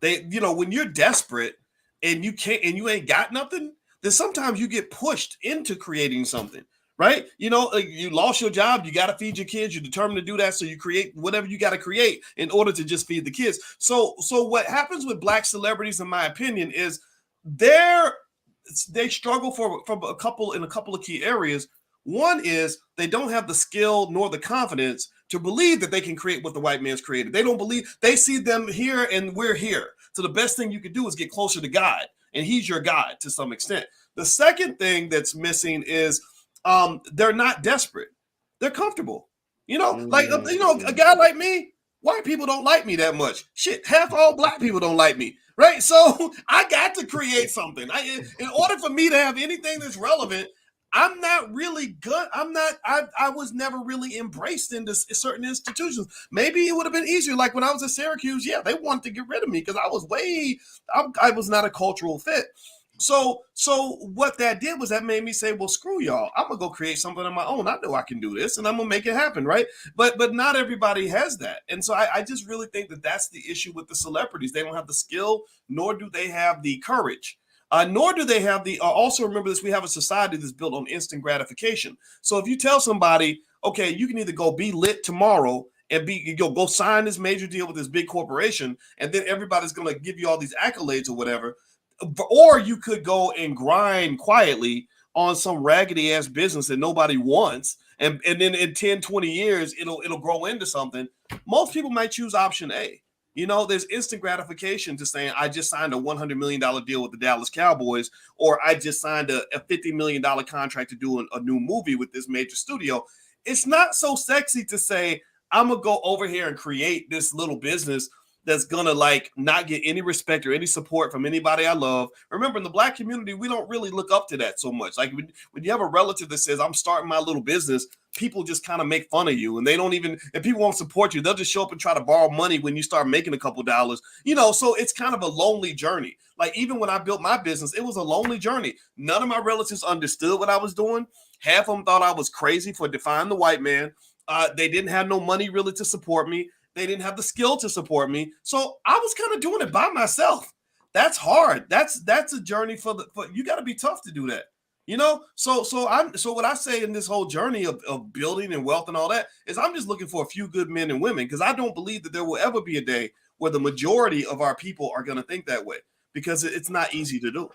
When you're desperate, and you ain't got nothing, then sometimes you get pushed into creating something, right? You lost your job, you got to feed your kids, you're determined to do that, so you create whatever you got to create in order to just feed the kids. So what happens with Black celebrities, in my opinion, is they struggle for a couple of key areas. One is they don't have the skill nor the confidence to believe that they can create what the white man's created. They don't believe, they see them here and we're here. So the best thing you can do is get closer to God, and he's your God to some extent. The second thing that's missing is they're not desperate. They're comfortable. A guy like me, white people don't like me that much. Shit, half all Black people don't like me, right? So I got to create something. In order for me to have anything that's relevant, I'm not really good. I was never really embraced into certain institutions. Maybe it would have been easier. Like when I was at Syracuse, yeah, they wanted to get rid of me because I was not a cultural fit. So what that did was that made me say, well, screw y'all. I'm going to go create something on my own. I know I can do this and I'm going to make it happen, right? But not everybody has that. And so I just really think that that's the issue with the celebrities. They don't have the skill, nor do they have the courage. Nor do they have also remember this, we have a society that's built on instant gratification. So if you tell somebody, okay, you can either go be lit tomorrow and go sign this major deal with this big corporation, and then everybody's going to give you all these accolades or whatever, or you could go and grind quietly on some raggedy ass business that nobody wants. And then in 10, 20 years, it'll grow into something. Most people might choose option A. There's instant gratification to saying, I just signed a $100 million deal with the Dallas Cowboys, or I just signed a $50 million contract to do a new movie with this major studio. It's not so sexy to say, I'm going to go over here and create this little business that's going to not get any respect or any support from anybody I love. Remember, in the Black community, we don't really look up to that so much. Like when you have a relative that says, I'm starting my little business, people just kind of make fun of you, and and people won't support you. They'll just show up and try to borrow money when you start making a couple dollars, so it's kind of a lonely journey. Like even when I built my business, it was a lonely journey. None of my relatives understood what I was doing. Half of them thought I was crazy for defying the white man. They didn't have no money really to support me. They didn't have the skill to support me. So I was kind of doing it by myself. That's hard. That's a journey for you got to be tough to do that. So what I say in this whole journey of building and wealth and all that is I'm just looking for a few good men and women, because I don't believe that there will ever be a day where the majority of our people are going to think that way, because it's not easy to do.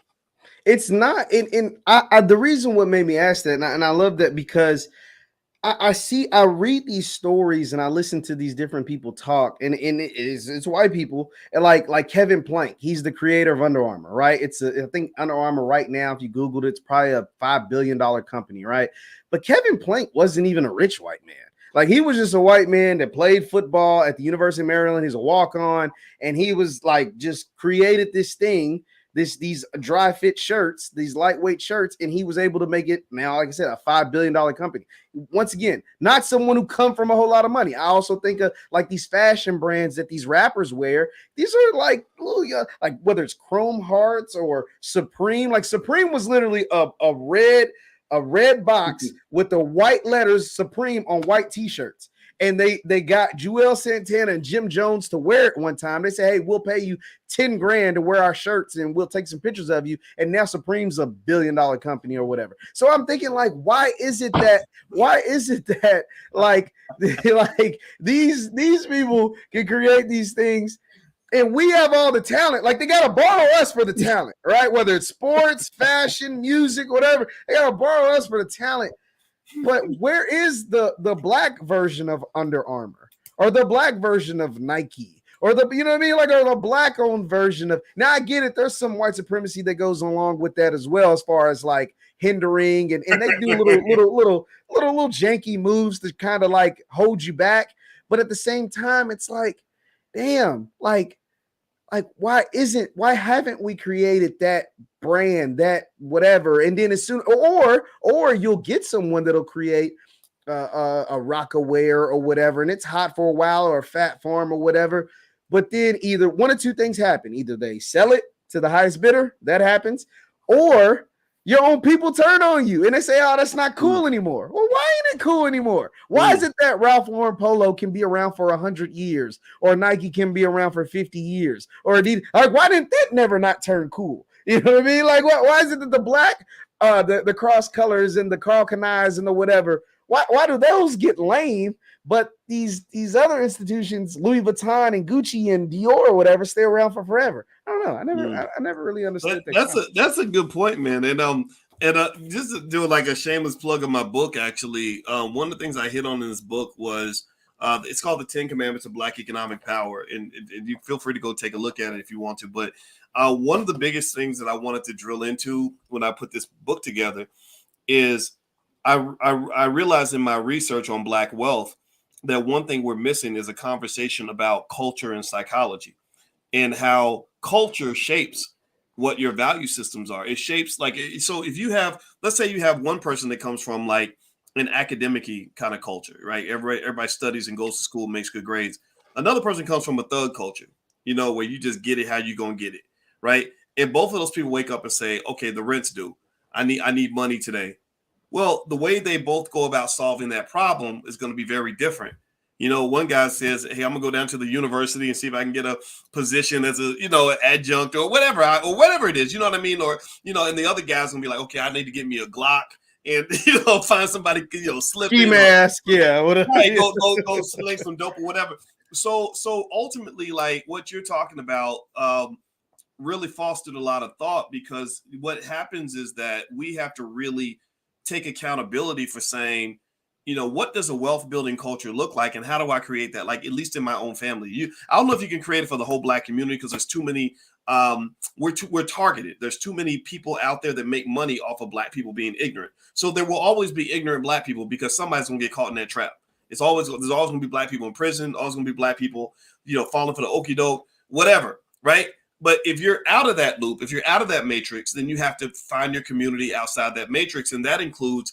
It's not. The reason what made me ask that, and I love that, because I read these stories and I listen to these different people talk, and it's white people, and like Kevin Plank, he's the creator of Under Armour, right? I think Under Armour right now, if you Googled it, it's probably a $5 billion company, right? But Kevin Plank wasn't even a rich white man. Like he was just a white man that played football at the University of Maryland. He's a walk-on, and he was just created this thing, these dry fit shirts, these lightweight shirts, and he was able to make it now, like I said, a $5 billion company. Once again, not someone who come from a whole lot of money. I also think of these fashion brands that these rappers wear. These are like whether it's Chrome Hearts or Supreme. Like Supreme was literally a red box with the white letters Supreme on white t-shirts. and they got Joel Santana and Jim Jones to wear it one time. They say, hey, we'll pay you $10,000 to wear our shirts and we'll take some pictures of you. And now Supreme's a $1 billion company or whatever. So I'm thinking, like, why is it that like these people can create these things and we have all the talent? Like, they got to borrow us for the talent, right? Whether it's sports, fashion, music, whatever, they got to borrow us for the talent. But where is the black version of Under Armour or the black version of Nike? Or the, you know what I mean? Like, or the black owned version of, now I get it. There's some white supremacy that goes along with that as well, as far as like hindering and they do little janky moves to kind of like hold you back. But at the same time, it's like, damn, like why haven't we created that brand, that whatever? And then as soon, or you'll get someone that'll create a Rockaware or whatever, and it's hot for a while, or a Fat Farm or whatever. But then either one or two things happen. Either they sell it to the highest bidder, that happens, or your own people turn on you and they say, oh, that's not cool anymore. Well, why ain't it cool anymore? Why is it that Ralph Lauren Polo can be around for 100 years or Nike can be around for 50 years? Or Adidas, like, why didn't that never not turn cool? You know what I mean? Like, why is it that the black, the cross colors and the Karl Kani's and the whatever, why do those get lame? But these other institutions, Louis Vuitton and Gucci and Dior or whatever, stay around for forever. I don't know. I never really understood that. That's a good point, man. And just to do like a shameless plug of my book, actually, one of the things I hit on in this book was it's called The 10 Commandments of Black Economic Power, and you feel free to go take a look at it if you want to. But one of the biggest things that I wanted to drill into when I put this book together is I realized in my research on Black wealth that one thing we're missing is a conversation about culture and psychology, and how culture shapes what your value systems are. It shapes, like, so if you have, let's say you have one person that comes from like an academic-y kind of culture, right? Everybody studies and goes to school, makes good grades. Another person comes from a thug culture, you know, where you just get it how you gonna get it, right? And both of those people wake up and say, okay, the rent's due. I need money today. Well, the way they both go about solving that problem is going to be very different. You know, one guy says, hey, I'm gonna go down to the university and see if I can get a position as a, you know, an adjunct or whatever it is, you know what I mean? Or, you know, and the other guy's gonna be like, okay, I need to get me a Glock and, you know, find somebody, you know, slip ski mask, yeah, right, go sling some dope or whatever. So ultimately, like what you're talking about really fostered a lot of thought, because what happens is that we have to really take accountability for saying, you know, what does a wealth building culture look like, and how do I create that? Like, at least in my own family, I don't know if you can create it for the whole Black community, because there's too many. We're targeted. There's too many people out there that make money off of Black people being ignorant. So there will always be ignorant Black people, because somebody's gonna get caught in that trap. There's always gonna be Black people in prison. Always gonna be Black people, you know, falling for the okie doke, whatever, right? But if you're out of that loop, if you're out of that matrix, then you have to find your community outside that matrix. And that includes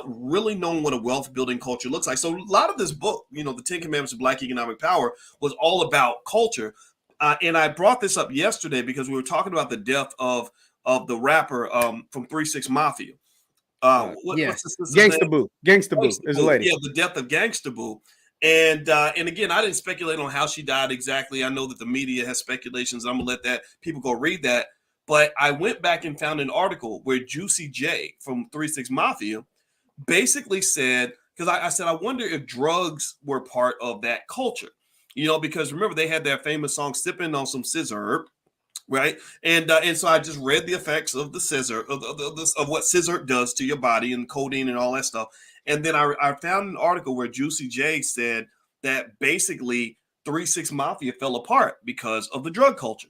really knowing what a wealth building culture looks like. So a lot of this book, you know, the 10 Commandments of Black Economic Power, was all about culture. And I brought this up yesterday because we were talking about the death of the rapper from 3 6 Mafia. What's Gangsta Boo. Gangsta Boo is a lady. Yeah, the death of Gangsta Boo. And again, I didn't speculate on how she died exactly. I know that the media has speculations. I'm gonna let that people go read that. But I went back and found an article where Juicy J from 3 6 Mafia basically said, because I said, I wonder if drugs were part of that culture, you know, because remember they had that famous song "Sipping on Some Scissor," right? And so I just read the effects of the scissor of what scissor does to your body and codeine and all that stuff. And then I found an article where Juicy J said that basically 3 6 Mafia fell apart because of the drug culture.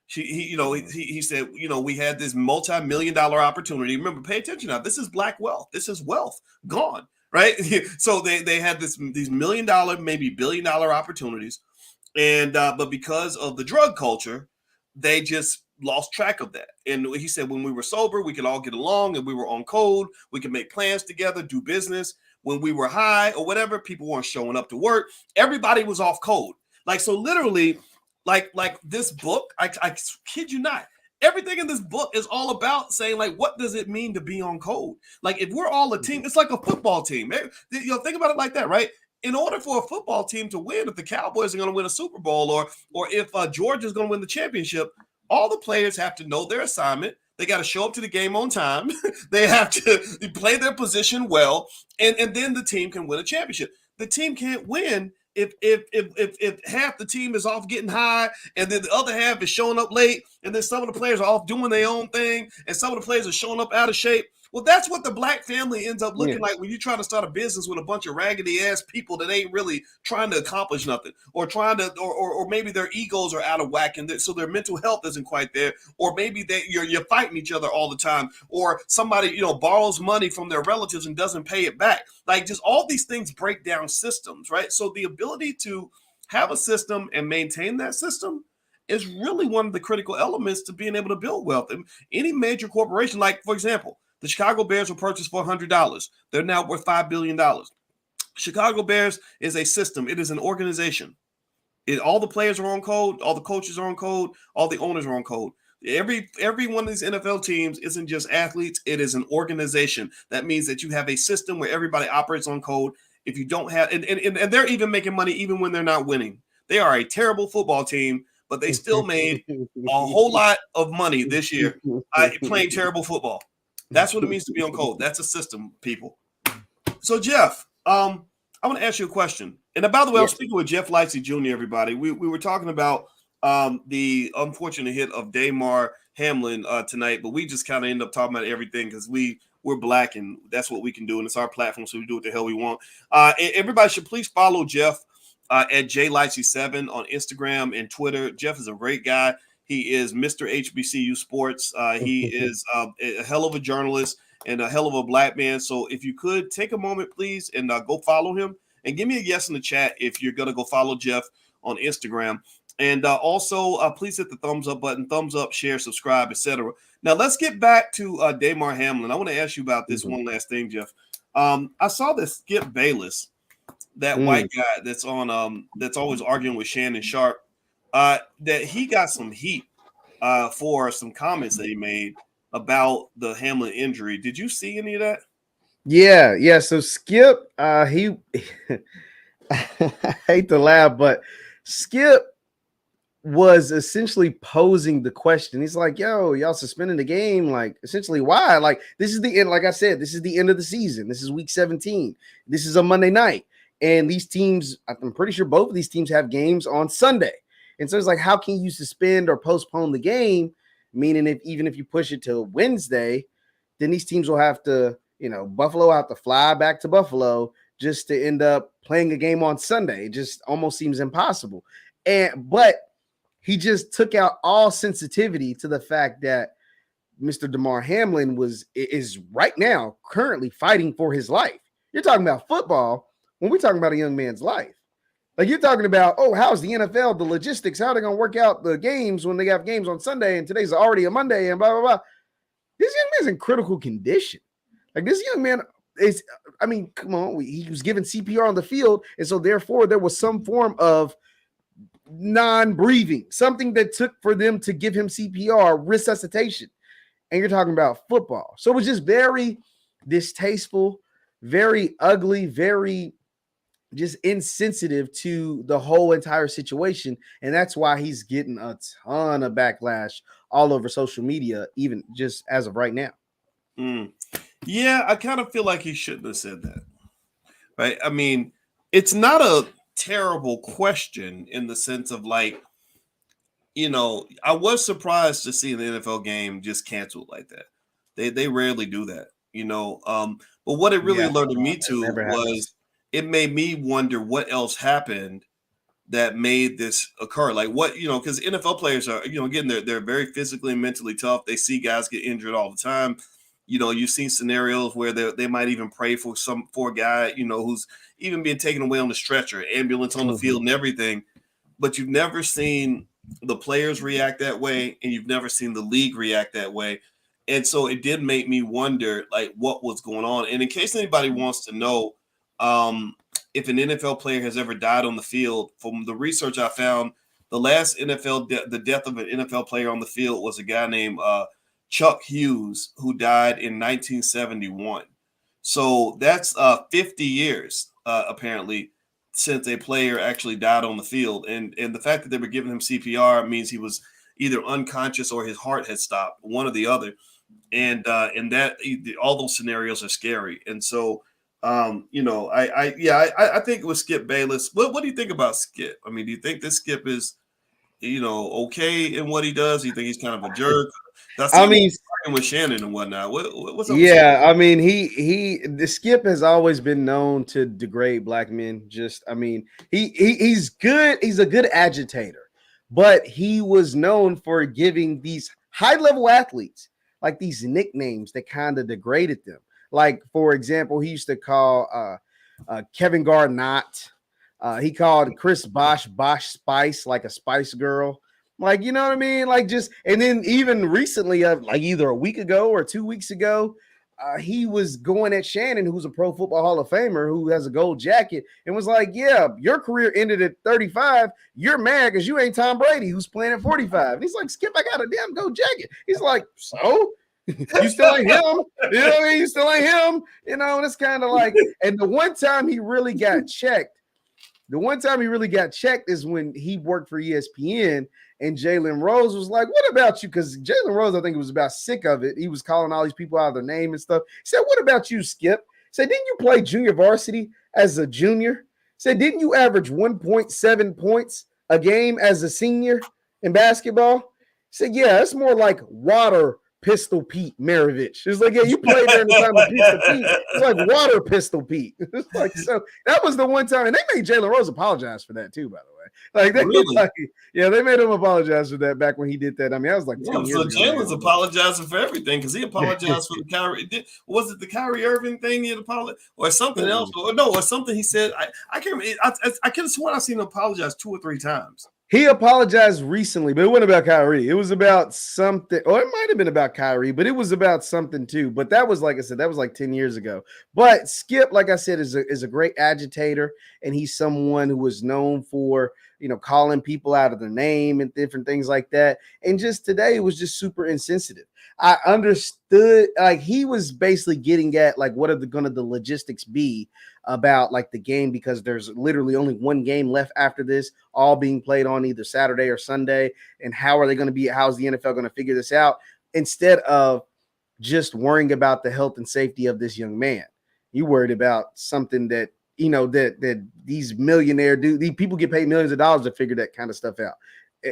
He said, you know, we had this multi-million-dollar opportunity. Remember, pay attention now. This is Black wealth. This is wealth gone, right? So they had these $1 million, maybe $1 billion opportunities, and but because of the drug culture, they just lost track of that. And he said, when we were sober, we could all get along and we were on code. We could make plans together, do business. When we were high or whatever, people weren't showing up to work. Everybody was off code. Like, so literally, like this book, I kid you not, everything in this book is all about saying, like, what does it mean to be on code? Like, if we're all a team, it's like a football team. You know, think about it like that, right? in order for a football team to win, if the Cowboys are going to win a Super Bowl or if Georgia is going to win the championship, all the players have to know their assignment. They got to show up to the game on time. They have to play their position well, and then the team can win a championship. The team can't win if half the team is off getting high, and then the other half is showing up late, and then some of the players are off doing their own thing, and some of the players are showing up out of shape. Well, that's what the black family ends up looking like when you try to start a business with a bunch of raggedy ass people that ain't really trying to accomplish nothing, or trying to, or maybe their egos are out of whack, and so their mental health isn't quite there, or maybe you're fighting each other all the time, or somebody borrows money from their relatives and doesn't pay it back. Like, just all these things break down systems, right? So the ability to have a system and maintain that system is really one of the critical elements to being able to build wealth. And any major corporation, like for example, the Chicago Bears were purchased for $100. They're now worth $5 billion. Chicago Bears is a system. It is an organization. All the players are on code. All the coaches are on code. All the owners are on code. Every one of these NFL teams isn't just athletes. It is an organization. That means that you have a system where everybody operates on code. If you don't have, and they're even making money even when they're not winning. They are a terrible football team, but they still made a whole lot of money this year playing terrible football. That's what it means to be on code. That's a system, people. So, Jeff, I want to ask you a question. And by the way, I'm speaking with Jeff Lightsey Jr., everybody. We were talking about the unfortunate hit of Damar Hamlin tonight, but we just kind of end up talking about everything because we're black and that's what we can do. And it's our platform, so we do what the hell we want. Everybody should please follow Jeff at JLightsey7 on Instagram and Twitter. Jeff is a great guy. He is Mr. HBCU Sports. He is a hell of a journalist and a hell of a black man. So if you could take a moment, please, and go follow him. And give me a yes in the chat if you're going to go follow Jeff on Instagram. And also, please hit the thumbs up button, thumbs up, share, subscribe, etc. Now, let's get back to Damar Hamlin. I want to ask you about this one last thing, Jeff. I saw this Skip Bayless, that white guy that's on that's always arguing with Shannon Sharp. That he got some heat for some comments that he made about the Hamlin injury. Did you see any of that? Yeah. So Skip, he I hate to laugh, but Skip was essentially posing the question. He's like, yo, y'all suspending the game. Like, essentially, why? Like, this is the end. Like I said, this is the end of the season. This is week 17. This is a Monday night. And these teams, I'm pretty sure both of these teams have games on Sunday. And so it's like, how can you suspend or postpone the game? Meaning, even if you push it to Wednesday, then these teams will have to, Buffalo will have to fly back to Buffalo just to end up playing a game on Sunday. It just almost seems impossible. But he just took out all sensitivity to the fact that Mr. Damar Hamlin is right now currently fighting for his life. You're talking about football when we're talking about a young man's life. Like, you're talking about, how's the NFL, the logistics, how are they going to work out the games when they have games on Sunday and today's already a Monday and blah, blah, blah. This young man's in critical condition. Like, this young man come on. He was given CPR on the field, and so therefore there was some form of non-breathing, something that took for them to give him CPR, resuscitation. And you're talking about football. So it was just very distasteful, very ugly, very just insensitive to the whole entire situation. And that's why he's getting a ton of backlash all over social media, even just as of right now. Yeah, I kind of feel like he shouldn't have said that. Right? I mean, it's not a terrible question in the sense of like, I was surprised to see an NFL game just canceled like that. They rarely do that, but what it really alerted me to was it made me wonder what else happened that made this occur. Like what, because NFL players are, again, they're very physically and mentally tough. They see guys get injured all the time. You've seen scenarios where they might even pray for a guy, who's even being taken away on the stretcher, ambulance on the field and everything. But you've never seen the players react that way, and you've never seen the league react that way. And so it did make me wonder, like, what was going on. And in case anybody wants to know if an NFL player has ever died on the field, from the research I found, the last the death of an NFL player on the field was a guy named Chuck Hughes, who died in 1971. So that's 50 years, apparently, since a player actually died on the field. And the fact that they were giving him CPR means he was either unconscious or his heart had stopped, one or the other. And that all those scenarios are scary. And so, I think it was Skip Bayless. What do you think about Skip? I mean, do you think this Skip is, okay in what he does? Do you think he's kind of a jerk? I mean, with Shannon and whatnot. What's up? Yeah, I mean, the Skip has always been known to degrade black men. He's good. He's a good agitator, but he was known for giving these high level athletes like these nicknames that kind of degraded them. Like, for example, he used to call Kevin Garnett. He called Chris Bosh Spice, like a Spice Girl. Like, you know what I mean? Like, just, and then even recently, like either a week ago or 2 weeks ago, he was going at Shannon, who's a Pro Football Hall of Famer, who has a gold jacket, and was like, yeah, your career ended at 35. You're mad because you ain't Tom Brady, who's playing at 45. And he's like, Skip, I got a damn gold jacket. He's like, so? You still ain't him. You know what I mean? You still ain't him. And it's kind of like, and the one time he really got checked is when he worked for ESPN, and Jalen Rose was like, what about you? Because Jalen Rose, I think, was about sick of it. He was calling all these people out of their name and stuff. He said, what about you, Skip? He said, didn't you play junior varsity as a junior? He said, didn't you average 1.7 points a game as a senior in basketball? He said, yeah, it's more like water Pistol Pete Maravich. It's like, yeah, you played there in the time of Pistol Pete. It's like water Pistol Pete. It's like, so that was the one time, and they made Jalen Rose apologize for that too, by the way. Like, they they made him apologize for that back when he did that. I mean, I was like 10 years ago. So Jalen's apologizing for everything because he apologized for the Kyrie. Was it the Kyrie Irving thing he had apologized, or something else? Or something he said? I can't remember. I could have sworn I've seen him apologize 2 or 3 times. He apologized recently, but it wasn't about Kyrie. It was about something, or it might have been about Kyrie, but it was about something too. But that was, like I said, that was like 10 years ago. But Skip, like I said, is a great agitator, and he's someone who was known for, calling people out of their name and different things like that. And just today, it was just super insensitive. I understood, like, he was basically getting at, like, what are the logistics be about, like, the game, because there's literally only one game left after this, all being played on either Saturday or Sunday. And how is the NFL going to figure this out, instead of just worrying about the health and safety of this young man? You worried about something that, that these millionaire these people get paid millions of dollars to figure that kind of stuff out.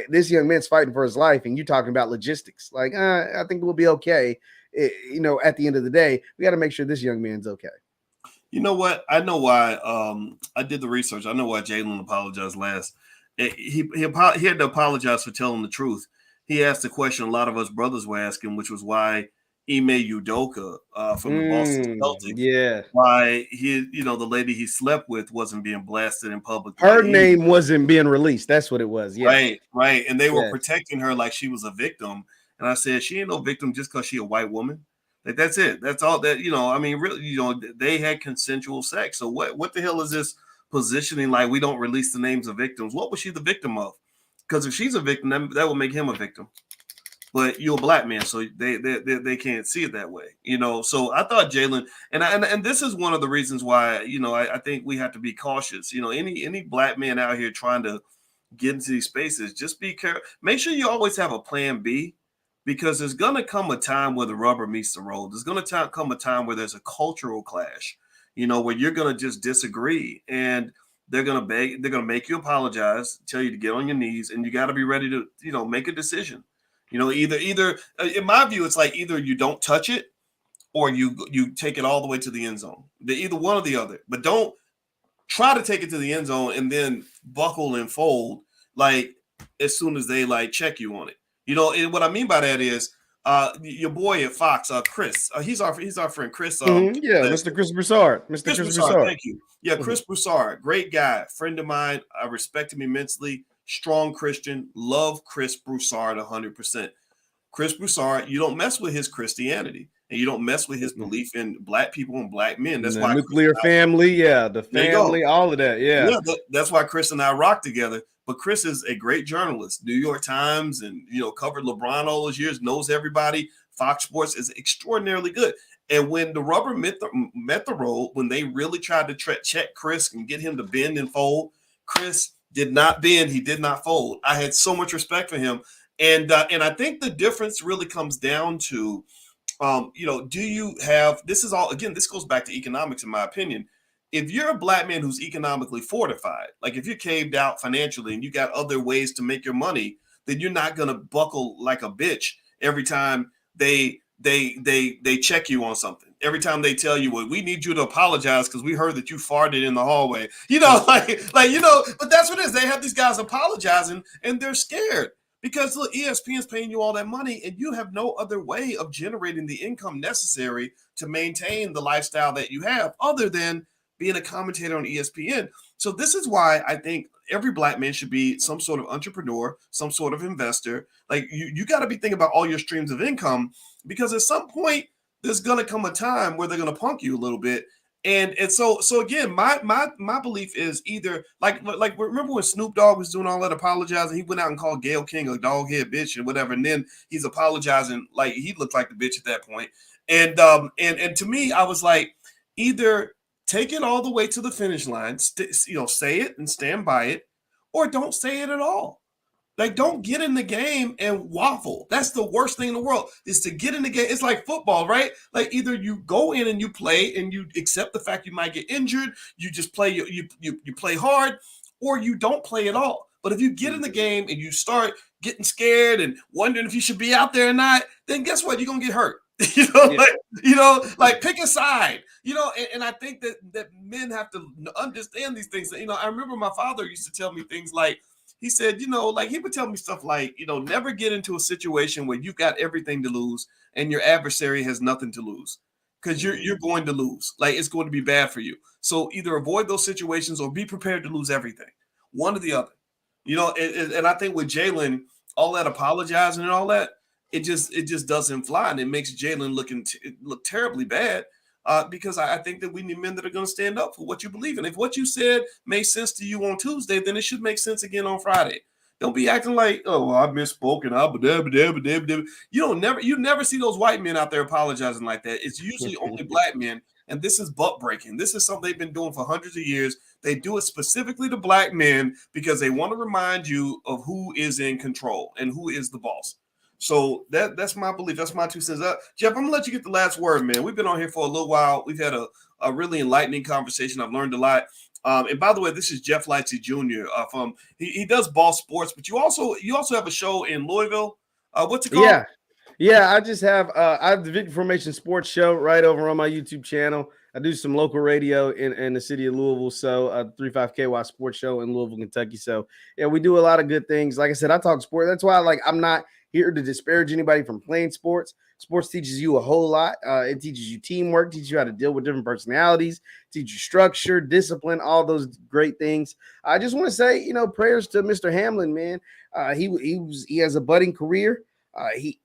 This young man's fighting for his life, and you're talking about logistics. Like, I think we'll be okay. At the end of the day, we got to make sure this young man's okay. You know what? I know why. I did the research. I know why Jalen apologized last. He had to apologize for telling the truth. He asked the question a lot of us brothers were asking, which was why Ime Udoka from the Boston Celtics, why the lady he slept with wasn't being blasted in public. Her name wasn't being released. That's what it was. Yeah. Right. And they were protecting her like she was a victim. And I said, she ain't no victim just because she a white woman. Like, that's it. That's all that, I mean, really, they had consensual sex. So what the hell is this positioning? Like, we don't release the names of victims. What was she the victim of? Because if she's a victim, that would make him a victim. But you're a black man, so they can't see it that way, So I thought Jalen, and this is one of the reasons why, I think we have to be cautious. Any black man out here trying to get into these spaces, just be careful. Make sure you always have a plan B, because there's gonna come a time where the rubber meets the road. There's gonna come a time where there's a cultural clash, where you're gonna just disagree, and they're gonna make you apologize, tell you to get on your knees, and you got to be ready to, make a decision. Either in my view, it's like either you don't touch it or you take it all the way to the end zone. Either one or the other, but don't try to take it to the end zone and then buckle and fold like as soon as they like check you on it. And what I mean by that is your boy at Fox, Chris. He's our friend Chris. Mr. Chris Broussard. Mr. Chris Broussard. Thank you. Yeah, Chris Broussard, great guy, friend of mine. I respect him immensely. Strong Christian, love Chris Broussard 100%. Chris Broussard, you don't mess with his Christianity, and you don't mess with his belief in black people and black men. That's why nuclear family, the family, all of that, that's why Chris and I rock together. But Chris is a great journalist, New York Times, and covered LeBron all those years, knows everybody. Fox Sports is extraordinarily good, And when the rubber met the road, when they really tried to check Chris and get him to bend and fold, Chris did not bend. He did not fold. I had so much respect for him. And I think the difference really comes down to, do you have, this is all, again, this goes back to economics, in my opinion. If you're a black man who's economically fortified, like if you're caved out financially and you got other ways to make your money, then you're not going to buckle like a bitch every time they check you on something. Every time they tell you, well, we need you to apologize because we heard that you farted in the hallway. But that's what it is. They have these guys apologizing and they're scared because look, ESPN's paying you all that money and you have no other way of generating the income necessary to maintain the lifestyle that you have other than being a commentator on ESPN. So this is why I think every black man should be some sort of entrepreneur, some sort of investor. Like you got to be thinking about all your streams of income, because at some point there's going to come a time where they're going to punk you a little bit. And so again, my belief is either like remember when Snoop Dogg was doing all that apologizing, he went out and called Gayle King a doghead bitch and whatever, and then he's apologizing like he looked like the bitch at that point. And to me, I was like, either take it all the way to the finish line, say it and stand by it, or don't say it at all. Like, don't get in the game and waffle. That's the worst thing in the world, is to get in the game. It's like football, right? Like either you go in and you play and you accept the fact you might get injured, you just play, you play hard, or you don't play at all. But if you get in the game and you start getting scared and wondering if you should be out there or not, then guess what? You're going to get hurt. Like pick a side, and I think that men have to understand these things. I remember my father used to tell me things like, he said, like he would tell me stuff like, never get into a situation where you've got everything to lose and your adversary has nothing to lose, because you're going to lose. Like, it's going to be bad for you. So either avoid those situations or be prepared to lose everything, one or the other. And I think with Jalen, all that apologizing and all that, it just doesn't fly, and it makes Jalen look terribly bad. Because I think that we need men that are going to stand up for what you believe in. If what you said made sense to you on Tuesday, then it should make sense again on Friday. Don't be acting like, oh, well, I misspoke and you never see those white men out there apologizing like that. It's usually only black men, and this is butt breaking. This is something they've been doing for hundreds of years. They do it specifically to black men because they want to remind you of who is in control and who is the boss. So that's my belief. That's my 2 cents. Jeff, I'm going to let you get the last word, man. We've been on here for a little while. We've had a really enlightening conversation. I've learned a lot. And by the way, this is Jeff Lightsey Jr. He does Ball Sports, but you also have a show in Louisville. What's it called? Yeah. I just have I have the Victory Formation Sports Show right over on my YouTube channel. I do some local radio in the city of Louisville. So 35KY Sports Show in Louisville, Kentucky. So yeah, we do a lot of good things. Like I said, I talk sport. That's why I'm not here to disparage anybody from playing sports. Sports teaches you a whole lot. It teaches you teamwork, teaches you how to deal with different personalities, teaches you structure, discipline, all those great things. I just want to say, prayers to Mr. Hamlin, man. He has a budding career. He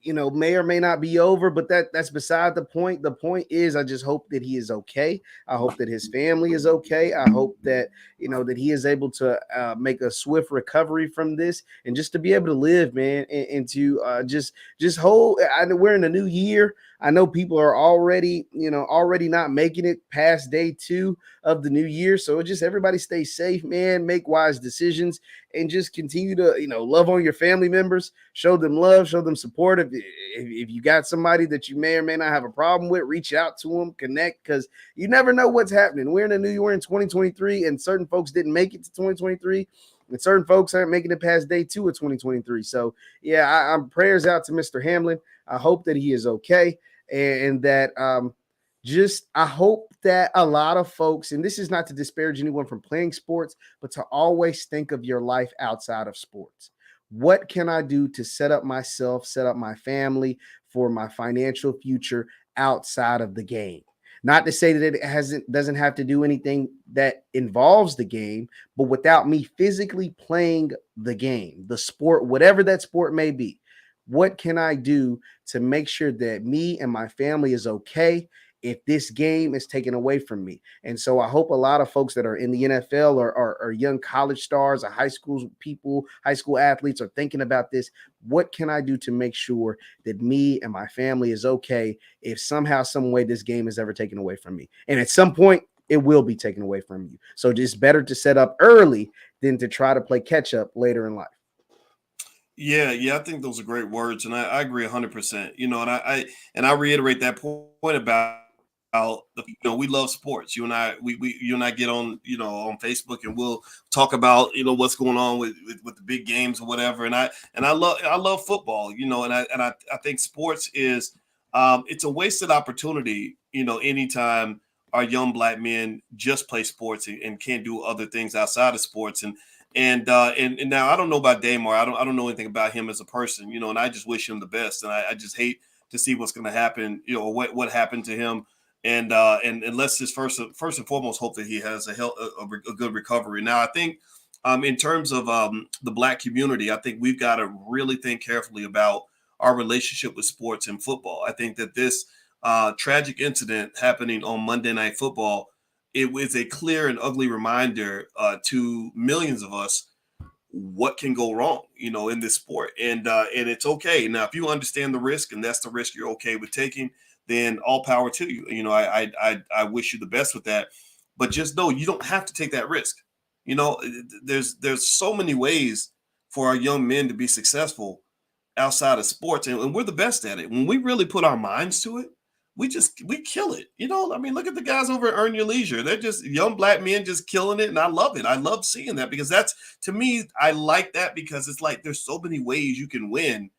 may or may not be over, but that's beside the point. The point is, I just hope that he is okay. I hope that his family is okay. I hope that, that he is able to make a swift recovery from this, and just to be able to live, man, and to just hold. I know we're in a new year. I know people are already not making it past day 2 of the new year. So just everybody stay safe, man, make wise decisions, and just continue to, love on your family members, show them love, show them support. If you got somebody that you may or may not have a problem with, reach out to them, connect, because you never know what's happening. We're in a new year, in 2023, and certain folks didn't make it to 2023. And certain folks aren't making it past day 2 of 2023. So yeah, I'm prayers out to Mr. Hamlin. I hope that he is okay. And that I hope that a lot of folks, and this is not to disparage anyone from playing sports, but to always think of your life outside of sports. What can I do to set up myself, set up my family for my financial future outside of the game? Not to say that it doesn't have to do anything that involves the game, but without me physically playing the game, the sport, whatever that sport may be. What can I do to make sure that me and my family is okay, if this game is taken away from me. And so I hope a lot of folks that are in the NFL or young college stars or high school people, high school athletes are thinking about this. What can I do to make sure that me and my family is okay if somehow, some way this game is ever taken away from me? And at some point, it will be taken away from you. So it's better to set up early than to try to play catch up later in life. Yeah, I think those are great words, and I agree 100%. And I reiterate that point about how we love sports. You and I get on on Facebook, and we'll talk about what's going on with the big games or whatever. And I love football. And I think sports is it's a wasted opportunity. Anytime our young black men just play sports and can't do other things outside of sports. And now I don't know about Damar. I don't know anything about him as a person, and I just wish him the best. And I just hate to see what's going to happen, what happened to him. And let's just first and foremost hope that he has a good recovery. Now, I think in terms of the black community, I think we've got to really think carefully about our relationship with sports and football. I think that this tragic incident happening on Monday Night Football, it was a clear and ugly reminder to millions of us what can go wrong, in this sport. And it's okay. Now, if you understand the risk and that's the risk you're okay with taking, then all power to you. I wish you the best with that. But just know you don't have to take that risk. There's so many ways for our young men to be successful outside of sports, and we're the best at it. When we really put our minds to it, we kill it. Look at the guys over at Earn Your Leisure. They're just young black men just killing it. And I love it. I love seeing that because that's, to me, I like that because it's like, there's so many ways you can win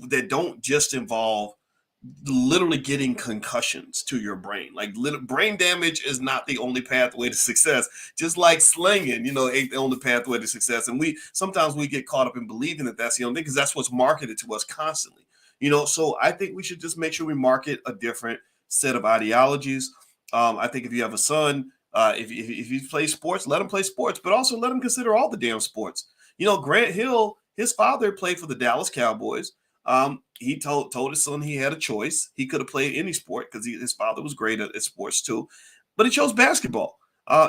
that don't just involve literally getting concussions to your brain. Like brain damage is not the only pathway to success, just like slinging, ain't the only pathway to success. And sometimes we get caught up in believing that that's the only thing because that's what's marketed to us constantly. So I think we should just make sure we market a different set of ideologies. I think if you have a son, if he plays sports, let him play sports, but also let him consider all the damn sports. Grant Hill, his father played for the Dallas Cowboys. He told his son he had a choice. He could have played any sport because his father was great at sports too, but he chose basketball.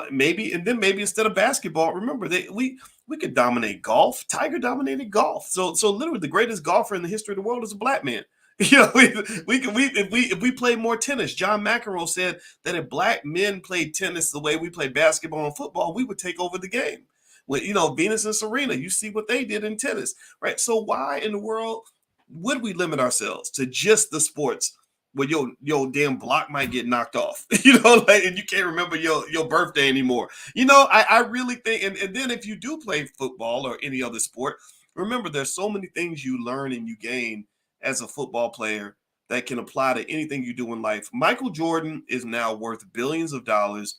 Maybe instead of basketball, remember we could dominate golf. Tiger dominated golf. So literally the greatest golfer in the history of the world is a black man. If we play more tennis, John McEnroe said that if black men played tennis the way we play basketball and football, we would take over the game. When Venus and Serena, you see what they did in tennis, right? So why in the world would we limit ourselves to just the sports where your damn block might get knocked off, and you can't remember your birthday anymore. I really think, and then if you do play football or any other sport, remember there's so many things you learn and you gain as a football player that can apply to anything you do in life. Michael Jordan is now worth billions of dollars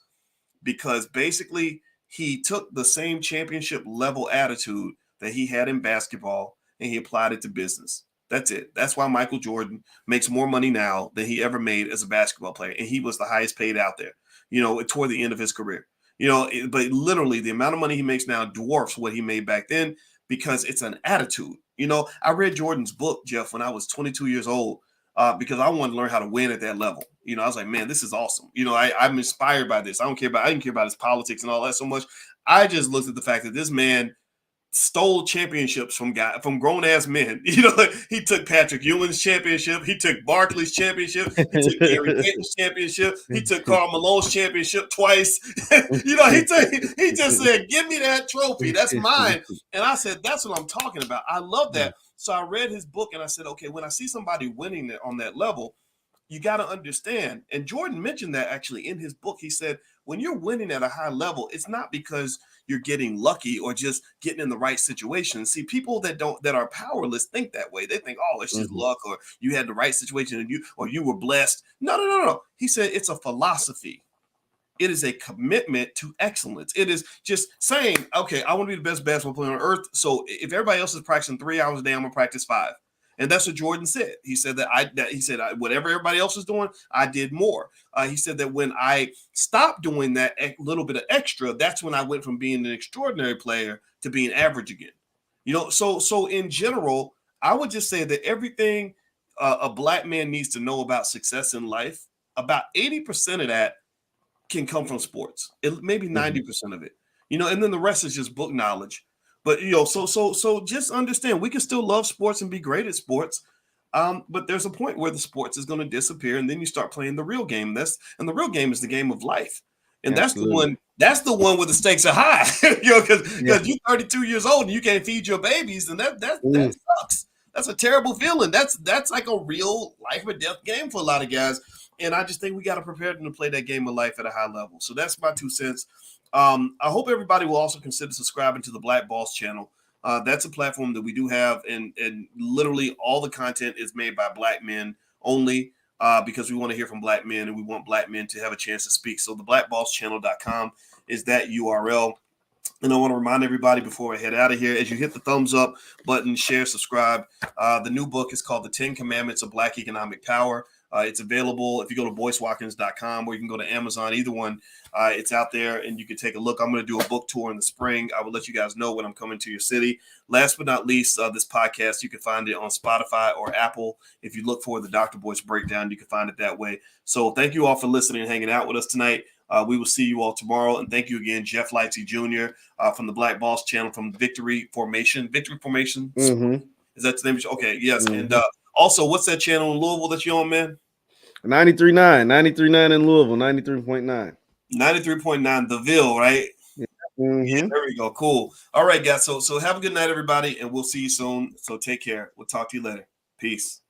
because basically he took the same championship level attitude that he had in basketball and he applied it to business. That's it. That's why Michael Jordan makes more money now than he ever made as a basketball player. And he was the highest paid out there, toward the end of his career. But literally the amount of money he makes now dwarfs what he made back then because it's an attitude. I read Jordan's book, Jeff, when I was 22 years old because I wanted to learn how to win at that level. I was like, man, this is awesome. I'm inspired by this. I didn't care about his politics and all that so much. I just looked at the fact that this man stole championships from grown ass men. He took Patrick Ewing's championship. He took Barkley's championship. He took Gary Payton's championship. He took Karl Malone's championship twice. He just said, "Give me that trophy. That's mine." And I said, "That's what I'm talking about. I love that." So I read his book and I said, "Okay, when I see somebody winning on that level, you got to understand." And Jordan mentioned that actually in his book. He said, when you're winning at a high level, it's not because you're getting lucky or just getting in the right situation. See, people that are powerless think that way. They think, oh, it's just luck, or you had the right situation and you were blessed. No. He said it's a philosophy. It is a commitment to excellence. It is just saying, okay, I want to be the best basketball player on earth. So if everybody else is practicing 3 hours a day, I'm gonna practice 5. And that's what Jordan said. He said whatever everybody else is doing, I did more. He said that when I stopped doing that little bit of extra, that's when I went from being an extraordinary player to being average again. So in general, I would just say that everything a black man needs to know about success in life about 80% of that can come from sports. Maybe 90% of it, and then the rest is just book knowledge. But so just understand, we can still love sports and be great at sports. But there's a point where the sports is going to disappear, and then you start playing the real game. And the real game is the game of life. And Absolutely. that's the one where the stakes are high, because you're 32 years old and you can't feed your babies, and that sucks. That's a terrible feeling. That's like a real life or death game for a lot of guys. And I just think we got to prepare them to play that game of life at a high level. So that's my 2 cents. I hope everybody will also consider subscribing to the Black Boss channel. That's a platform that we do have, and literally all the content is made by Black men only, because we want to hear from Black men and we want Black men to have a chance to speak. So the blackbosschannel.com is that URL. And I want to remind everybody before I head out of here, as you hit the thumbs up button, share, subscribe, the new book is called The 10 Commandments of Black Economic Power. It's available if you go to boycewatkins.com, or you can go to Amazon, either one. It's out there and you can take a look. I'm going to do a book tour in the spring. I will let you guys know when I'm coming to your city. Last but not least, this podcast, you can find it on Spotify or Apple. If you look for the Dr. Boyce Breakdown, you can find it that way. So thank you all for listening and hanging out with us tonight. We will see you all tomorrow. And thank you again, Jeff Lightsey Jr. From the Black Boss channel, from Victory Formation. Mm-hmm. Is that the name? Okay, yes. Mm-hmm. And also, what's that channel in Louisville that you're on, man? 93.9 in Louisville, 93.9. 93.9, The Ville, right? Mm-hmm. Yeah, there we go. Cool. All right, guys. So have a good night, everybody, and we'll see you soon. So take care. We'll talk to you later. Peace.